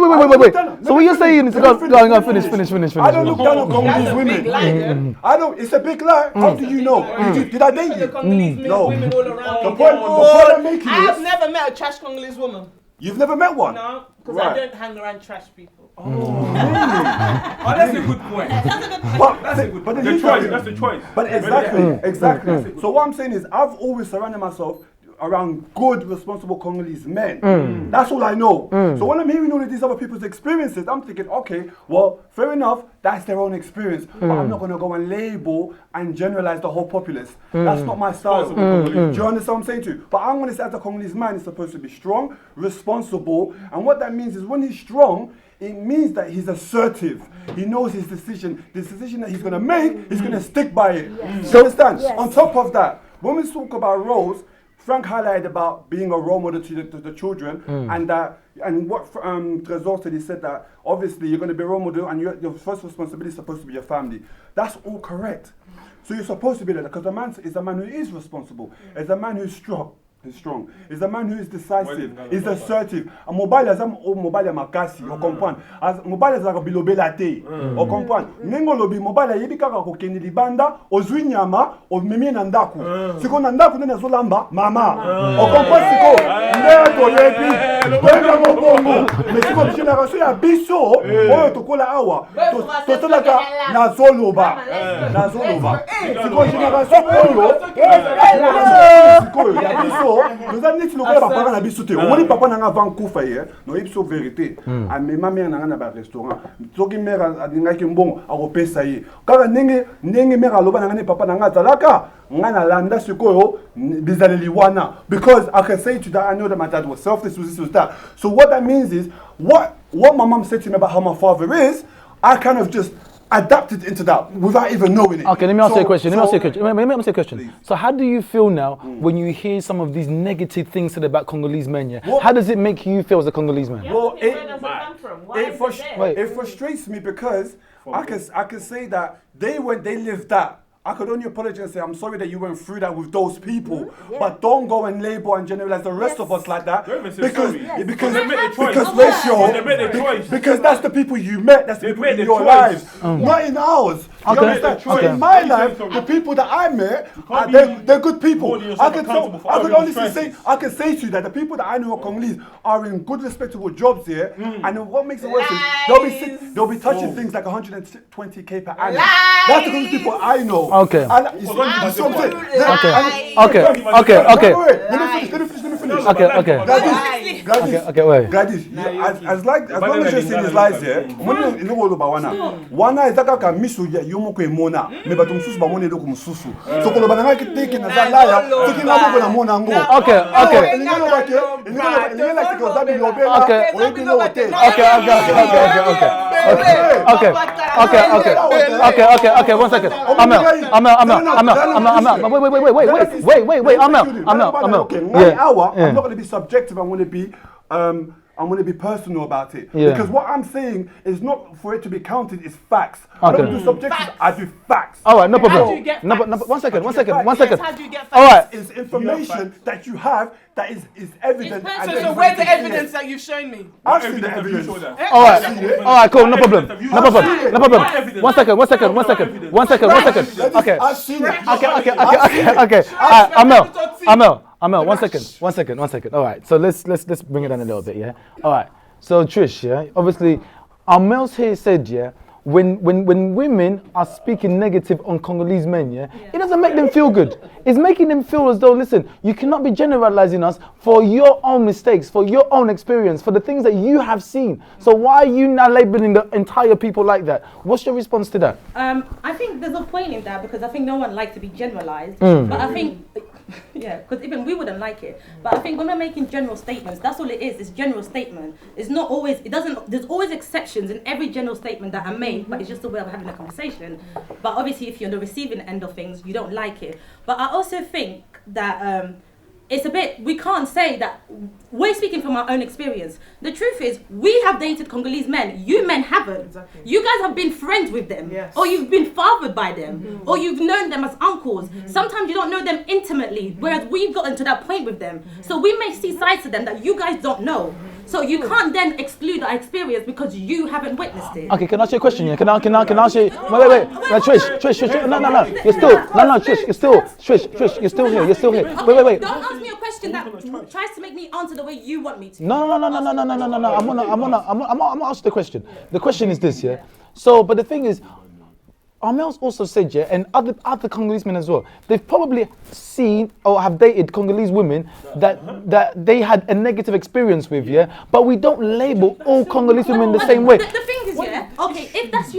Speaker 6: what you're saying is, go finish.
Speaker 8: I don't look down on Congolese women. I don't. It's a big lie. How do you know? Did I date you? No. The point I'm making is,
Speaker 2: I've never met a trash Congolese woman.
Speaker 8: You've never met one?
Speaker 2: No, because I don't hang around trash people.
Speaker 4: That's a good point.
Speaker 8: But
Speaker 4: that's the choice.
Speaker 8: But exactly. So what I'm saying is, I've always surrounded myself around good, responsible Congolese men. That's all I know. So when I'm hearing all of these other people's experiences, I'm thinking, okay, well, fair enough, that's their own experience. But I'm not going to go and label and generalize the whole populace. That's not my style. Do you understand what I'm saying to you? But I'm going to say, as a Congolese man, he's supposed to be strong, responsible, and what that means is when he's strong, it means that he's assertive. He knows his decision. The decision that he's going to make, he's going to stick by it. Do you understand? On top of that, when we talk about roles, Frank highlighted about being a role model to the children, and what Trésor said, he said that obviously you're going to be a role model, and your first responsibility is supposed to be your family. That's all correct. So you're supposed to be there, because a man is a man who is responsible. It's a man who's strong. He's a man who is decisive. He's assertive. A mobile as mobile makasi. You comprend? As mobile as a bilobe latte. You comprend? Nengo lobi mobile yebi kaka kokeni libanda ozwi nyama omemi na ndaku. Siko na ndaku nene zolamba mama. You comprend siko? Ndeko yebi. Wenda mobongo. Mais siko génération ya biso oyo tokola awa. Totolaka na zoloba. Siko génération oyo. Siko ya biso. Nous avons dit que papa na biso te. On dit papa na Vancouver hier, no ipso vérité. A ma mère na ba restaurant. Toki mère adinga ki mbongo a kopesa ye. Kaka ndenge mère aloba na ngane papa na zalaka, ngana landa sikoyo bizaleli wana, because I can say to that I know that my dad was selfless with that. So what that means is what my mom said to me about how my father is, I kind of just adapted into that without even knowing it.
Speaker 6: Okay, let me ask you a question. Let me ask you a question. Please. So how do you feel now when you hear some of these negative things said about Congolese men? Yeah? How does it make you feel as a Congolese man?
Speaker 8: Well, it frustrates me because I can say that they lived that. I could only apologize and say, I'm sorry that you went through that with those people, but don't go and label and generalize the rest of us like that. Because that's the people you met, that's the people in your lives, not in ours. You understand? So in my life, the people that I met, they're good people. I can honestly say, I can say to you that the people that I know who are Congolese are in good, respectable jobs here. And then what makes it worse is they'll be touching things like 120k per annum. That's the kind of people I know.
Speaker 6: Okay.
Speaker 8: And you see what I'm saying?
Speaker 6: Okay.
Speaker 8: Let me finish.
Speaker 6: Okay.
Speaker 8: Gladys, as long as you're seeing these lies here, wana ezaka miso ya yomo ko emona me bato mususu ba mona eloko mususu so ko loba nanga kiteke na zalaya tiki na boko na mona ngo
Speaker 6: Okay. One second. Amel. Wait. Amel.
Speaker 8: I'm not going to be subjective. I'm going to be personal about it.
Speaker 6: Yeah.
Speaker 8: Because what I'm saying is not for it to be counted, it's facts. I don't do subjective, I do facts.
Speaker 6: All right, no problem.
Speaker 9: How do you get facts?
Speaker 6: One second.
Speaker 9: Yes, how do you get facts?
Speaker 6: All right.
Speaker 8: It's information that you have that is evident.
Speaker 9: So where's the evidence that you've shown me?
Speaker 8: I've seen the evidence.
Speaker 6: All right, cool, no problem. One second. Okay.
Speaker 8: I've seen it.
Speaker 6: Okay. Amel, one second. All right, so let's bring it down a little bit, yeah? All right, so Trish, yeah, obviously, Amel's here said, yeah, when women are speaking negative on Congolese men, yeah, it doesn't make them feel good. It's making them feel as though, listen, you cannot be generalizing us for your own mistakes, for your own experience, for the things that you have seen. So why are you now labeling the entire people like that? What's your response to that?
Speaker 3: I think there's a point in that because I think no one likes to be generalized. But I think, yeah, because even we wouldn't like it. But I think when we're making general statements, that's all it is. It's general statement. It's not always, there's always exceptions in every general statement that are made, but it's just a way of having a conversation. But obviously if you're on the receiving end of things, you don't like it. But I also think that it's a bit, we can't say that we're speaking from our own experience. The truth is, we have dated Congolese men. You men haven't. Exactly. You guys have been friends with them. Yes. Or you've been fathered by them. Or you've known them as uncles. Sometimes you don't know them intimately, whereas we've gotten to that point with them. So we may see sides to them that you guys don't know. So you can't then exclude our experience because you haven't witnessed it.
Speaker 6: Okay, can I ask you a question? Yeah? Can I ask you? Wait. Trish. No. Trish, you're still here. Wait.
Speaker 3: Don't ask me a question that tries to make me answer the way you want me to.
Speaker 6: No. I'm gonna ask the question. The question is this, yeah. So, but the thing is, Amel's also said, yeah, and other Congolese men as well, they've probably seen or have dated Congolese women that they had a negative experience with, yeah. But we don't label all Congolese women the same way.
Speaker 3: The thing is, yeah, okay, if that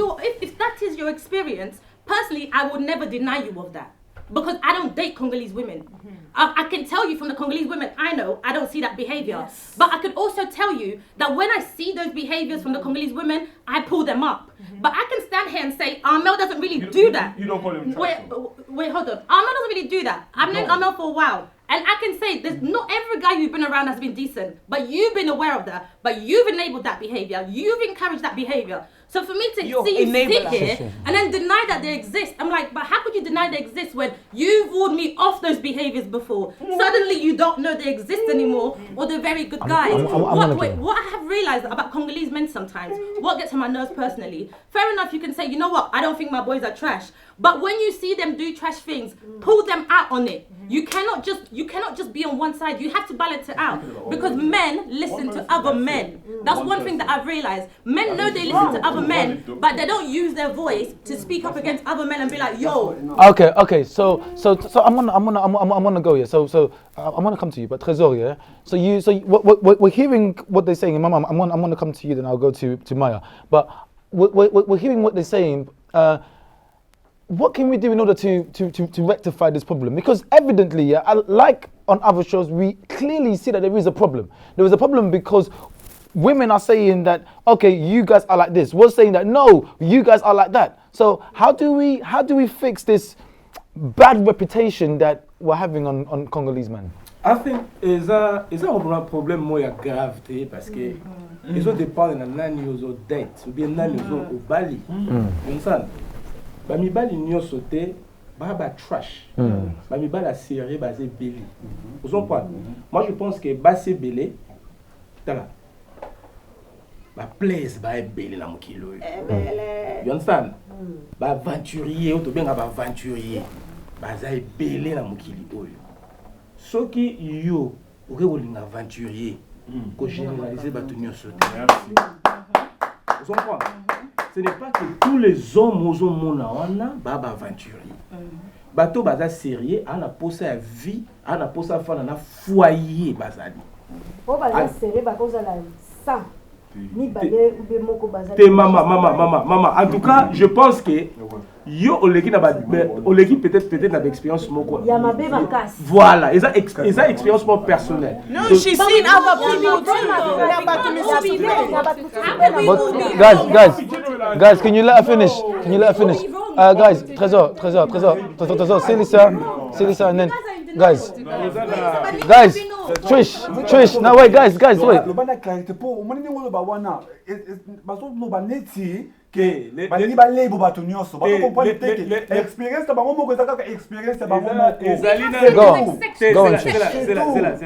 Speaker 3: is your experience, personally, I would never deny you of that. Because I don't date Congolese women. I can tell you from the Congolese women I know, I don't see that behavior. Yes. But I could also tell you that when I see those behaviors from the Congolese women, I pull them up. But I can stand here and say, Amel doesn't really do that.
Speaker 4: You don't call him trash.
Speaker 3: Wait, hold on. Amel doesn't really do that. I've known Amel for a while. And I can say, there's not every guy you've been around has been decent. But you've been aware of that. But you've enabled that behavior. You've encouraged that behavior. So for me to see you sit here and then deny that they exist, I'm like, but how could you deny they exist when you've warned me off those behaviors before? Suddenly you don't know they exist anymore, or they're very good guys. What I have realized about Congolese men sometimes, what gets on my nerves personally, fair enough, you can say, you know what, I don't think my boys are trash. But when you see them do trash things, pull them out on it. You cannot just be on one side. You have to balance it out. Because men listen to other men. That's one thing that I've realized. Men know they listen to other men, but they don't use their voice to speak up against other men and be like, yo.
Speaker 6: Okay. So I'm gonna go here. So I'm gonna come to you, but Trésor, yeah. So we're hearing what they're saying, and Mama, I'm gonna come to you, then I'll go to Maya. But we're hearing what they're saying. What can we do in order to rectify this problem? Because evidently, yeah, like on other shows, we clearly see that there is a problem. There is a problem because women are saying that, okay, you guys are like this. We're saying that, no, you guys are like that. So how do we fix this bad reputation that we're having on Congolese men?
Speaker 5: I think is un problème moins grave parce que ils ont dépendre de nani aux dettes ou bien nani aux bali. Understand? Bami bali nyo sauté, ba trash. Bami bali a serré basé belé. Vous comprenez? Moi je pense que basé belé, tala. Ba place ba belé na mokilo. You understand?
Speaker 1: baaventurier oyo tobenga baaventurier baza ebele na mokili oyo soki yo okoki kolinga aventurier kogénéraliser bato nyonso te. Vous comprenez? Ce n'est pas que tous les hommes ozomona wana baaventurier bato baza sérieux ana posa ya vie ana posa fana na foyer bazali
Speaker 7: o baza sérieux bakozala sang.
Speaker 1: Maman, en tout cas, je pense que yo oleki peut-être na expérience moko. Voilà, ils ont expérience more personnelle.
Speaker 2: No, she's seen other people
Speaker 6: too. Guys, can you let her finish? Guys, Trésor, Célissa, and then guys, Trish. Now wait, guys, wait.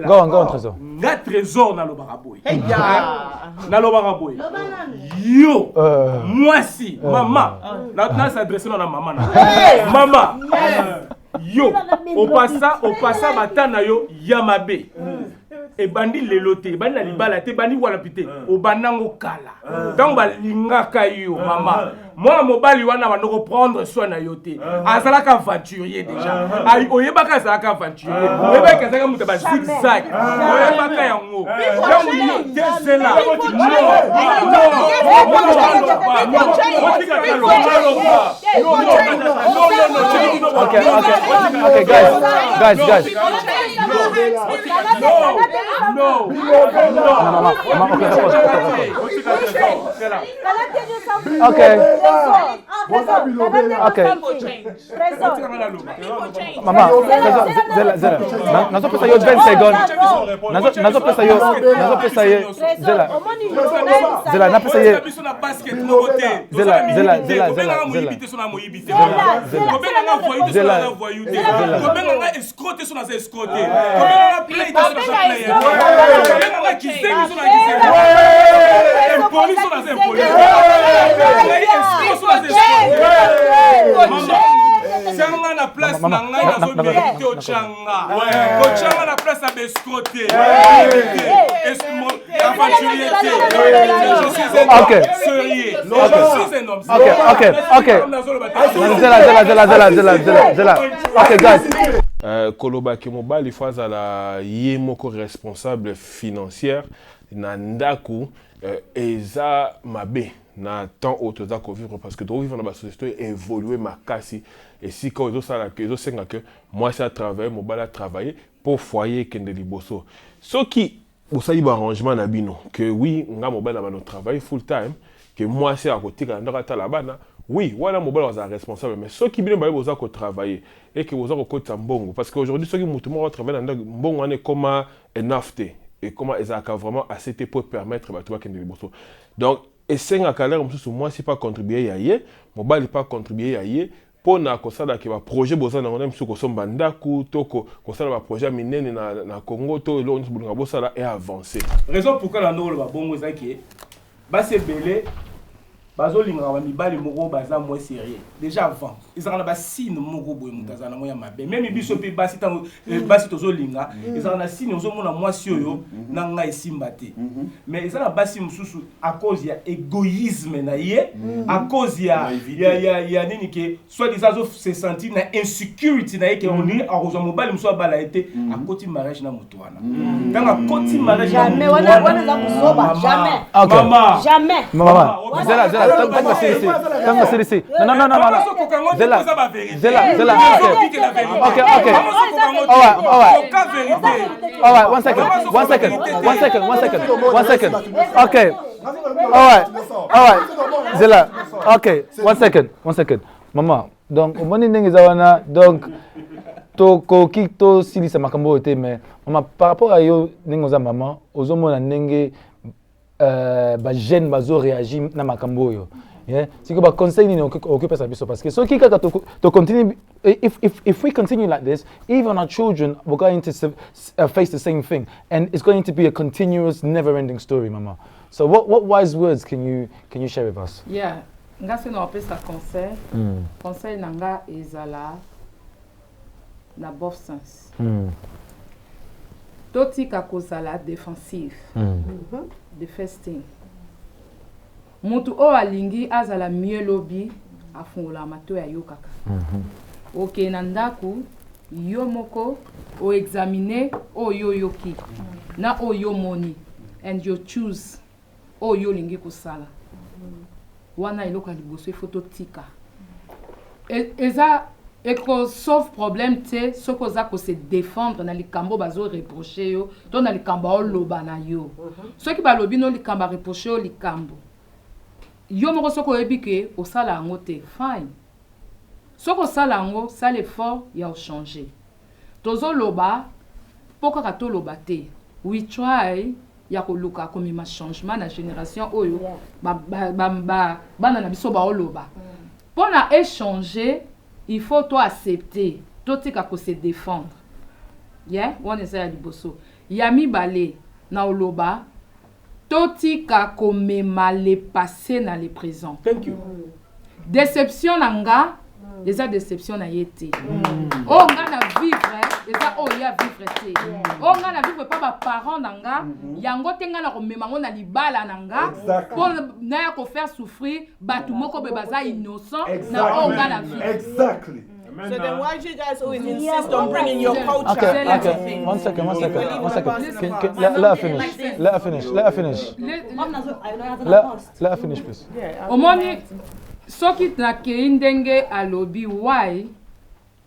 Speaker 6: Go on, Trésor.
Speaker 1: Na trésor na lobaraboy. Na lobaraboy. Yo, moi si, maman. Na s'adresser na maman na. Maman. Yo, au passa batana yo yamabe. E bandi lelote, bandi na libala te, bandi wala pite, o banango kala. Donc balingaka yo mama. Moi mobali wana va nous prendre soin na yo te. Azalaka aventurier déjà. Ai oyebaka azalaka aventurier. Oyebaka azalaka muta ba zigzag. Oyebaka yango. Donc yo desela.
Speaker 6: Okay, guys.
Speaker 1: No.
Speaker 6: Mama, Zela. Nazo pesa yo 20 secondes. Nazo pesa yo. Zela, na pesa yo.
Speaker 1: Sanga na place na ngai na zo mérité au changa. Au changa na place à bescoté. Aventurier. Je suis un homme sérieux. Je suis un homme
Speaker 6: sérieux. Zela. Okay, guys.
Speaker 4: Koloba ke mobali faza la ye moko responsable financière na ndaku eza mabe na temps autoza ko vivre parce que to vivre na société évoluer makasi et si quand ils ça que ils senga que moi ça travailler mobali a travailler pour foyer kende liboso so qui osali ba arrangement na bino que oui nga mobali na travailler full time que moi c'est à côté quand ndaka la bana oui voilà mobali was responsable mais ceux qui bino ba boza ko travailler et que boza ko kota mbongo parce que aujourd'hui ceux qui mutumo va travailler dans mbongo ane comme un afté et comment ils a vraiment assez pour permettre ba toi kende liboso donc et c'est un calère moi c'est pas contribuer à yé mobile pas contribuer à yé pour na kosala ke ba projet boza na ngona msuko somba ndaku toko kosala ba projet minene na Congo to lo nsu bulunga bosala et avancer
Speaker 1: raison pourquoi la ndolo ba bongo zaki ba se belé bazo linga ba mibali moko baza moins sérieux déjà avant ils ont ba signe moko boye mutazana moya mabe même biso pe basi tango basi tozo linga ils ont na signe ozo mona mwasi oyo na nga esimba te mais ils ont na basi mususu à cause ya égoïsme na ye à cause ya nini ke soit des azo se sentir na insécurité na ye ke on dit a ozo mobali muso bala été à côté mariage na mutwana dans à côté mariage
Speaker 7: jamais wana za kusoba jamais
Speaker 6: Maman Zela Tanga CDC. Non. Zela. Okay. Alright, one second. Okay. Alright. Zela. Okay, one second. Mama, donc moni ndenge zawana donc to silisa makambo ete mais mama par rapport à yo ndenge za maman ozomona ndenge ba jeune bazo réagir na makambo yo. Yeah, si que ba conseil ni occuper sa biso parce que so ki kaka to continue if we continue like this even our children we're going to face the same thing and it's going to be a continuous never ending story mama. So what wise words can you share with us?
Speaker 10: Yeah. nga se na opesa conseil conseil na nga ezala na both sens totika kozala défensif the first thing mutu oyo alingi azala mieux lobi afungola mato ya yo kaka okende na ndako yo moko oexamine oyo yoki na oyo moni and you choose oyo olingi kosala wana eloko ya liboso ifo totika eza ekosolve problème te soki oza kose défendre na likambo bazoreproche yo to na likambo oloba na yo soki balobi no likambo areproche yo likambo yo moko soki oyebi ke osala yango te fine soki osala yango sala effort ya ochanger tozoloba mpo kaka toloba te we try ya koluka komema changement na génération oyo bana na biso baoloba mpo na échanger il faut toi accepter totika ko se défendre yeah wana eza ya liboso ya mibale na oloba totika komema le passé na le présent.
Speaker 1: Thank you.
Speaker 10: Déception na nga eza déception na ye te o nga na vivre eza o ya vivre te o nga na vivre pa ba parents na nga yango te nga na komema ngo na libala na nga pour na ya ko faire souffrir batu moko be baza innocent na o nga na vivre.
Speaker 8: Exactly.
Speaker 2: So then why do you guys always insist on bringing your culture?
Speaker 6: Okay. One second. Let her finish, please.
Speaker 10: Omoni soki na kei ndenge alobi why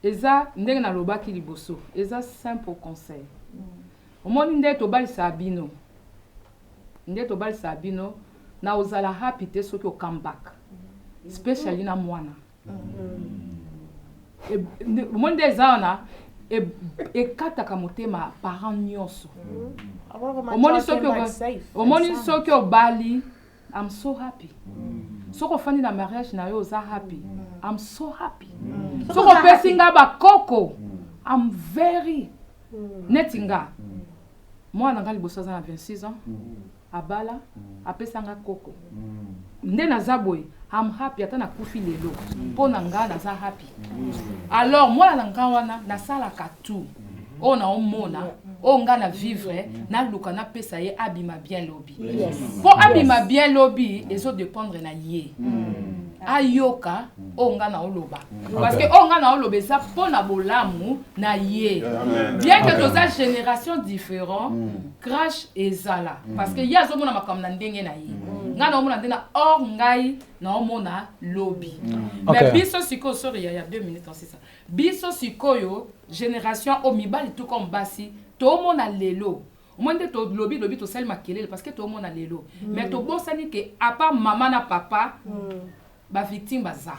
Speaker 10: eza ndenge na lobaki liboso eza simple conseil. Omoni nde tobalisa bino na ozala happy te soki o come back especially na mwana omoni nde eza wana ekataka motema parent nyonso omoni soki obali I'm so happy. Soko fani na mariage na yo oza happy. I'm so happy. Soko pesinga ba koko. I'm very netinga. Moi na ngali bosa za na 26 ans. Abala apesanga koko. Nde na zaboy I'm happy ata na kufi lelo. Po na nga na za happy. Alors moi na nga wana na sala ka tout. On a omona o nga na vivre na luka na pesa ye abima bien lobby pour abima bien lobby ezo dépendre na ye ayoka o nga na oloba parce que o nga na oloba ça pour na bolamu na ye bien que deux générations différentes crash ezala parce que ya zo mona makamna ndenge na ye nga na omona ndena or ngai na omona lobby mais biso siko sorry il y a 2 minutes en c'est ça biso sikoyo génération au mibali tout comme basi to mona lelo monde to lobby to sel makelele parce que to mona lelo mais to bosani ke à part maman na papa ba victime baza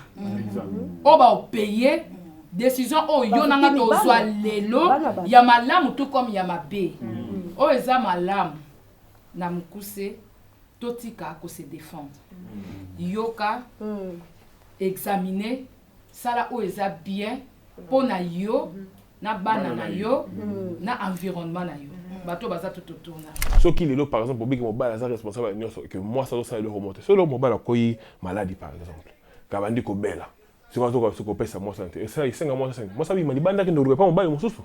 Speaker 10: o ba payer décision o yo nanga to zwa lelo ya malamu tout comme ya mabe o eza malamu na mukuse totika ko se défendre yoka examiner sala o eza bien pona yo na bana na yo na environnement na yo bato baza tout tourna
Speaker 4: ce qui est par exemple big mobile est responsable que moi ça doit le remonter sur le mobile koyi maladie par exemple kabandi ko bela c'est quoi ce qu'on pèse moi ça et ça il 5 mois ça moi ça bi malibanda que ne pas mobile mosusu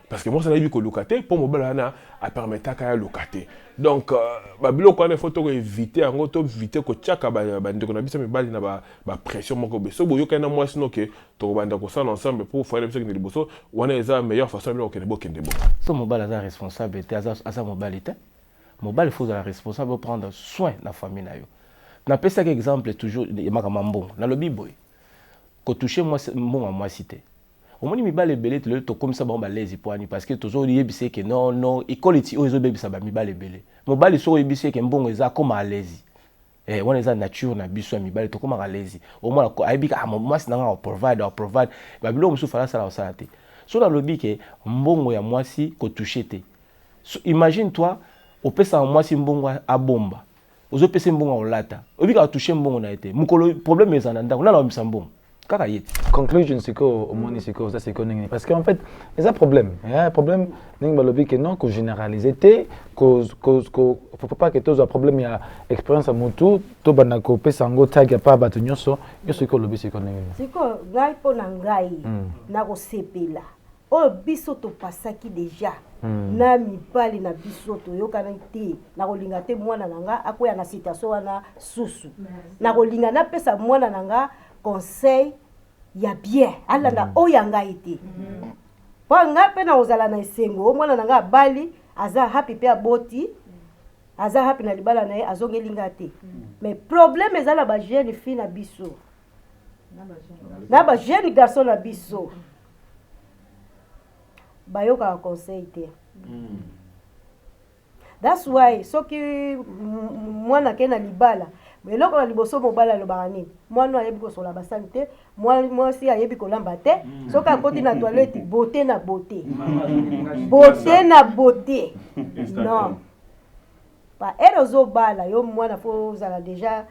Speaker 4: parce que moi ça dit ko locater pour mobile na a permettre ka locater donc babilo ko na photo ko éviter ngo to éviter ko tchaka ba ndeko na bisa mibali na ba pression moko be so boyo kana moi sino que to banda ko ça ensemble pour faire ce que ni boso wana eza meilleure façon de ko ne bokende bo
Speaker 5: so mobile a responsabilité asa mobilité mobile faut la responsable de prendre soin de la famille na yo na pesa que exemple toujours makama mbongo na lobi boy ko toucher moi mbongo moi cité au moins mibale ebele to comme ça ba lazy poani parce que toujours yebise que non equality ozo bebisa ba mibale ebele mobali so yebise que mbongo eza comme à lazy wana eza nature na biso mibale to comme à lazy au moins aibika moi sinanga provide ba bilo musu fala sala osala te so na lobi que mbongo ya mwasi ko toucher te so, imagine toi opesa mwasi mbongo a bomba ozo pesa mbongo olata obika toucher mbongo na ete mukolo problème eza na ndako na la mbisa mbongo
Speaker 6: Conclusion, c'est quoi au moins, c'est quoi ça, c'est quoi parce qu'en fait, il y a un problème. Il y a un problème, que non, qu'on généralise, faut pas que tous un problème, il y a expérience à mon tour, tout banako, pesango, tag, il y a pas battu, c'est quoi le but, c'est quoi
Speaker 7: c'est quoi, ngai pour nangai, nako sepela, oh bisoto pasaki déjà, na mibali na bisoto yokana te, nako linga te mwana nanga, akoya na situation wana susu, nako linga na pesa mwana nanga. Conseil ya bien alanda oyanga ite po nga pe na ozala na esengo mwana nanga bali aza happy pe aboti aza happy na libala na ye azongelinga te mais problème ezala ba jeune fille na biso na ba jeune garçon na biso bayoka conseil te that's why soki mwana ke na libala mais loko na liboso mobala lo barani mwana ayebi ko sola basani te moi si ayebi ko lamba te soki akoti na toilette beauté na beauté beauté na beauté non pa erozo bala yo mwana fo zala déjà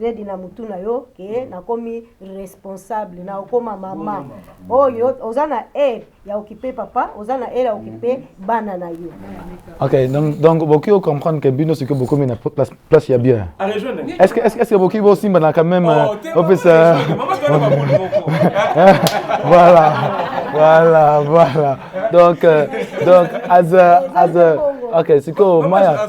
Speaker 7: ready na mutu na yo ke na komi responsable na okoma mama oyo ozana ya occuper papa ozana ya occuper bana na yo.
Speaker 6: OK, donc beaucoup comprendre que Bino c'est que beaucoup mais na place il y a bien. Est-ce que beaucoup aussi mais quand même on peut ça. Voilà. Donc as OK, c'est quoi Maya?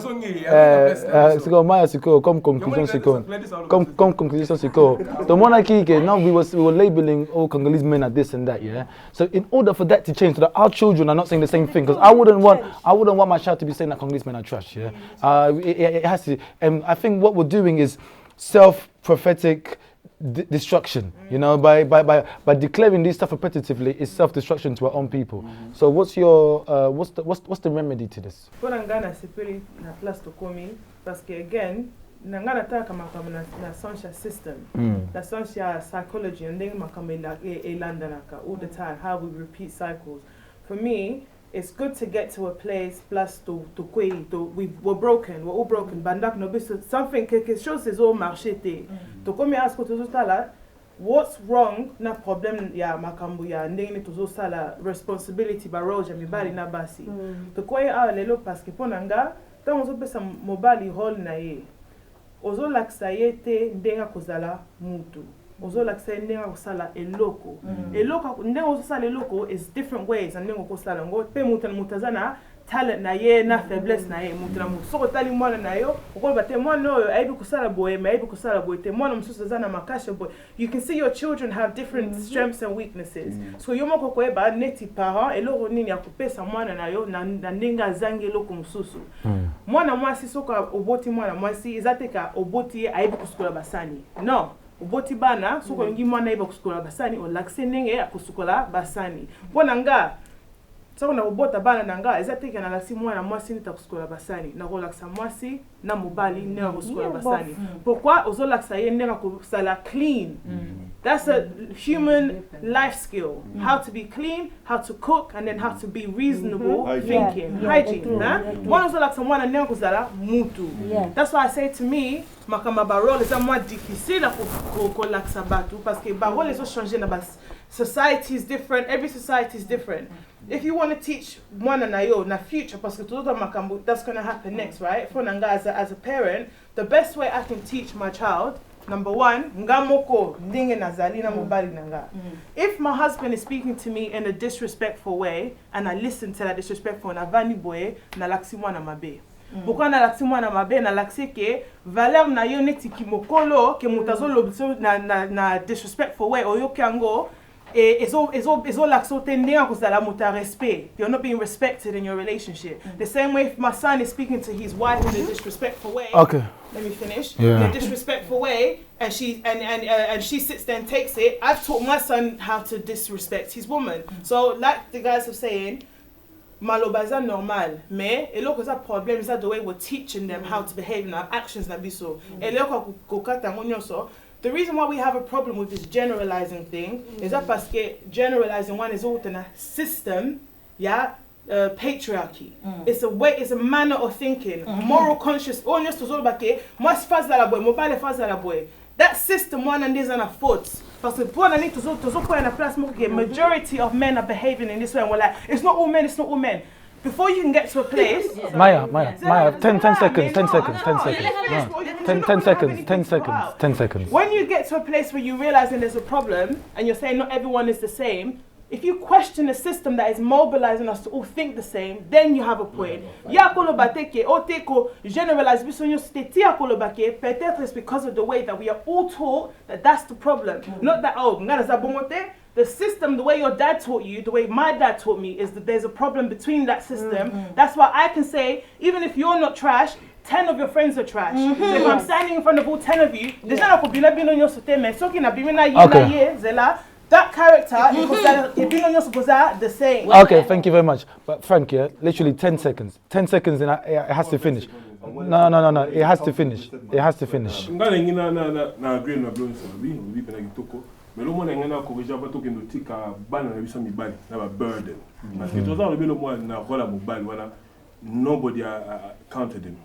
Speaker 6: C'est quoi Maya, c'est quoi comme conclusion c'est quoi? Comme conclusion c'est quoi? The one I keep now we were labeling all Congolese men as this and that, yeah. So in order for that to change, so that our children are not saying the same thing, because I wouldn't want my child to be saying that Congolese men are trash, yeah. It has to. And I think what we're doing is self-prophetic destruction, you know, by declaring this stuff repetitively is self-destruction to our own people. So what's your what's the remedy to this?
Speaker 9: Pour ngana sepeli na place to komi parce que again nangana taka makama na social system, the social psychology and then makama elandanaka all the time how we repeat cycles. For me, it's good to get to a place plus we're broken, we're all broken. Bandak no something quelque chose is all marché te. To come ask to sala what's wrong na problem ya makambo ya ndenge to sala responsibility ba roja mi bali na basi. To kwa ya lelo parce que ponanga tant on pesa mobile hall na ye. Ozo laksa yete ndenga kozala mutu. Ozo laksa ndenga kusala eloko. Eloko ndenga kusala eloko is different ways and ndenga kusala ngo pe mutazana talent na ye na faiblesse na ye mutana musoko tali mwana na yo uko bate mwana oyo aibi kusala boye aibi kusala boye te mwana mususu zana makasha boye. You can see your children have different strengths and weaknesses. So yomo ko eba neti parent eloko nini akupesa mwana na yo na ndenga zange eloko mususu. Mwana mwasi soko oboti mwana mwasi izateka oboti aibi kusukola basani. No. Oboti bana soko ngi mwana aibi kusukola basani o lakse nenge akusukola basani. Bona nga soko na obota bana nanga ezateka na lasi mwana mwasi nita kusukola basani na kolaksa mwasi na mobali nega kusukola basani. Pourquoi ozolaksa ye nega kusala clean? That's a human life skill. How to be clean, how to cook, and then how to be reasonable thinking. Hygiene. One ozolaksa mwana nega kusala mutu. That's why I say to me, makama barole za mwa difficile kolaksa batu parce que barole zo changer na bas. Society is different. Every society is different. If you want to teach mwana na yo na future, parce que todo makambo, that's going to happen next, right? For nanga as a parent, the best way I can teach my child, number one, ngamoko ndinge nazali na mobali nanga. If my husband is speaking to me in a disrespectful way, and I listen to that disrespectful na vani boy na laksi mwana mabe. Pourquoi na laksi mwana mabe na laksi ke valeur na yo neti kimokolo ke mutazo lobso na disrespectful way oyo kango. It's all like so respect. You're not being respected in your relationship. The same way if my son is speaking to his wife in a disrespectful way. Okay. Let me finish. Yeah. In a disrespectful way, and she sits there and takes it. I've taught my son how to disrespect his woman. So like the guys are saying, malobaza normal, mais et là problem is that the way we're teaching them how to behave in our actions na biso. Et là kokata ngonyoso. The reason why we have a problem with this generalizing thing is that parce que generalizing one is all in a system, patriarchy. It's a manner of thinking, moral conscious. That's that system one and these are faults. Parce que pour l'année, toujours pour une place, majority of men are behaving in this way, and we're like, it's not all men, it's not all men. Before you can get to a place,
Speaker 6: Maya, 10 seconds. 10 seconds.
Speaker 9: When you get to a place where you realize there's a problem, and you're saying not everyone is the same, if you question a system that is mobilizing us to all think the same, then you have a point. Generalize, peut-être it's because of the way that we are all taught that that's the problem. Not that, the system, the way your dad taught you, the way my dad taught me, is that there's a problem between that system. That's why I can say, even if you're not trash, 10 of your friends are trash. So if I'm standing in front of all 10 of you, that character, the same.
Speaker 6: Okay, thank you very much. But Frank, yeah, literally 10 seconds. 10 seconds and it has to finish. No. It has to finish. It has to finish.
Speaker 4: Mais le monde est corrigé avant tout que nous tika ban na biso mi ban na ba burden parce que tout ça le monde na rola mo ban voilà nobody counted him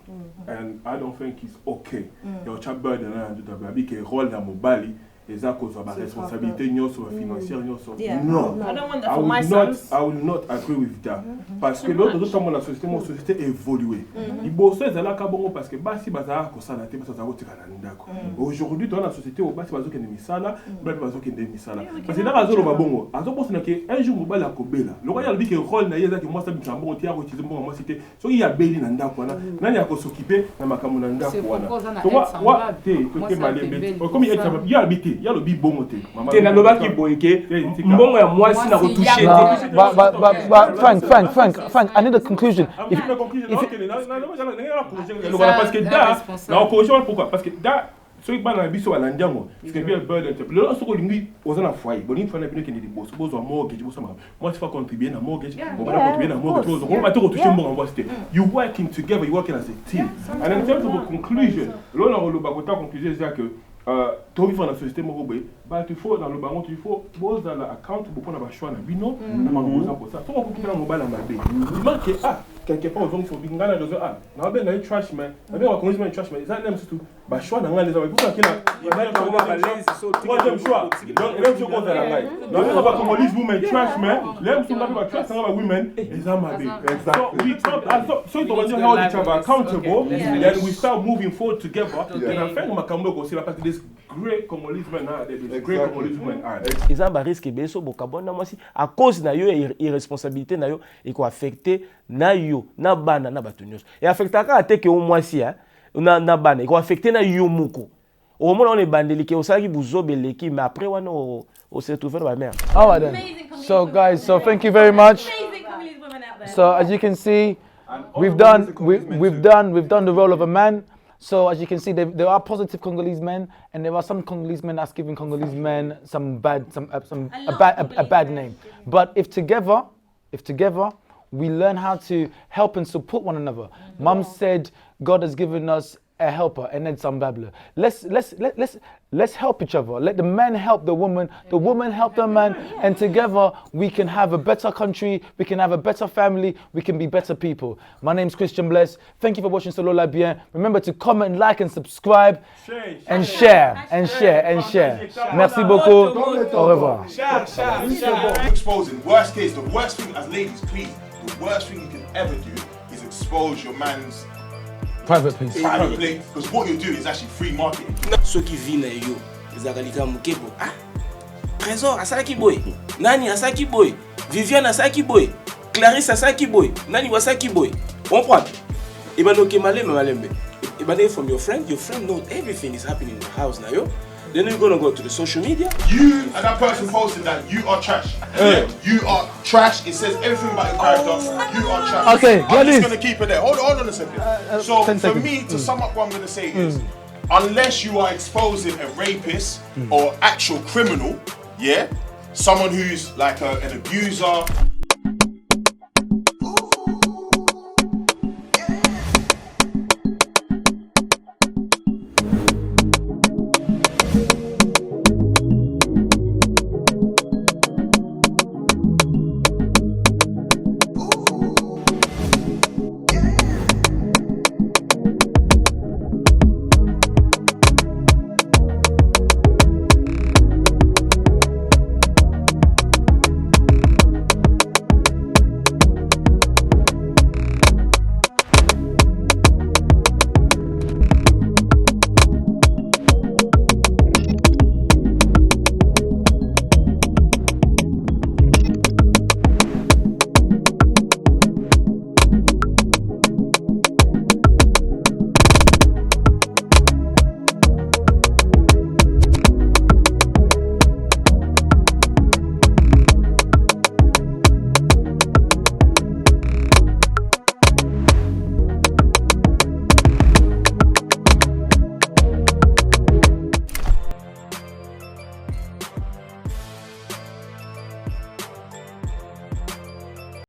Speaker 4: and I don't think it's okay your child burden na ndu ta bi ke role na mo bali eza ko so ba responsabilité nyoso financière nyoso non
Speaker 2: I don't want that for my sons.
Speaker 4: I will not agree with that parce que l'autre tout la société évolué il bosse ezala ka bongo parce que basi bazala ko sala te basa ko tika na ndako aujourd'hui dans la société au basi bazo kende misala basi bazo kende misala parce que na bazolo ba bongo azo bosse na ke un jour mobala ko bela le royal bi ke rôle na yeza ke moi ça bitambo ti ako utiliser bongo moi c'était so il y a beli na ndako wana nani ako s'occuper na makamu na ndako wana to wa te to malembe comme il y a habité il y a le bi bongo te
Speaker 5: te na loba ki boyeke mbongo ya mwasi na ko toucher
Speaker 6: Frank, I need a conclusion.
Speaker 4: Parce que da, na corrigé pourquoi? Parce que da, celui qui na biso ala ndango, c'est bien burden. Le lorsque lui aux na foyer, boni fana bino kende boss, boss wa mortgage, boss ma. Moi tu vas contribuer na mortgage, on va contribuer na mortgage. On va te retoucher mbongo en boss. You working together, you working as a team. And in terms of a conclusion, là on a le conclusion c'est que to vivre dans la société morobe bah il faut dans le baron il faut pose dans l'account pour prendre la choix na bino na makosa pour ça faut qu'on na mobile na mabe il manque quelque part aux hommes faut bingana dans na ben na trash man na ben wa consumer trash man ça même surtout bah choix na ngale za pour ça kila il va être vraiment balance troisième choix donc même chose contre la life donc on va congolese women trash man l'aime sur la trash na women is a mabe exactly so it was hold each other accountable then we start moving forward together and I think makambo ko c'est parce que this great Congolese men are there great Congolese men are there
Speaker 5: ils ont ba risque beso bokabona mwasi à cause na yo irresponsabilité na yo et ko affecter na yo na bana na batunios et affectaka ateke au mwasi na bana et ko affecter na yo muko au moment on est bandeli ke osaki buzobeleki mais après wana o se trouver ba mère.
Speaker 6: All right then. So guys, so thank you very much. So as you can see, we've done the role of a man. So as you can see, there are positive Congolese men, and there are some Congolese men that's giving Congolese men a bad name. But if together we learn how to help and support one another, Mum said God has given us a helper, and then some babbler. Let's help each other. Let the man help the woman help the man, and together we can have a better country, we can have a better family, we can be better people. My name's Christian Bless. Thank you for watching Solo La Bien. Remember to comment, like, and subscribe, and share. Merci beaucoup. Au revoir.
Speaker 11: Exposing. Worst case, the worst thing as ladies, please, the worst thing you can ever do is expose your man's
Speaker 6: private place.
Speaker 11: Because what you're doing is actually free marketing.
Speaker 12: Ceux qui vivent na yo, ils akalika mukebo. Ah, Trésor asaki boy. Nani asaki boy. Viviane asaki boy. Clarisse asaki boy. Nani wasaki boy. On prend. Ibanoke malembe. Ibane from your friend knows everything is happening in the house now yo. Then you're gonna go to the social media.
Speaker 11: You and that person posted that you are trash. Yeah. You are trash. It says everything about your character. You are trash.
Speaker 6: Okay,
Speaker 11: I'm just gonna keep it there. Hold on a second. So for me, to sum up what I'm gonna say is, unless you are exposing a rapist or actual criminal, yeah, someone who's like an abuser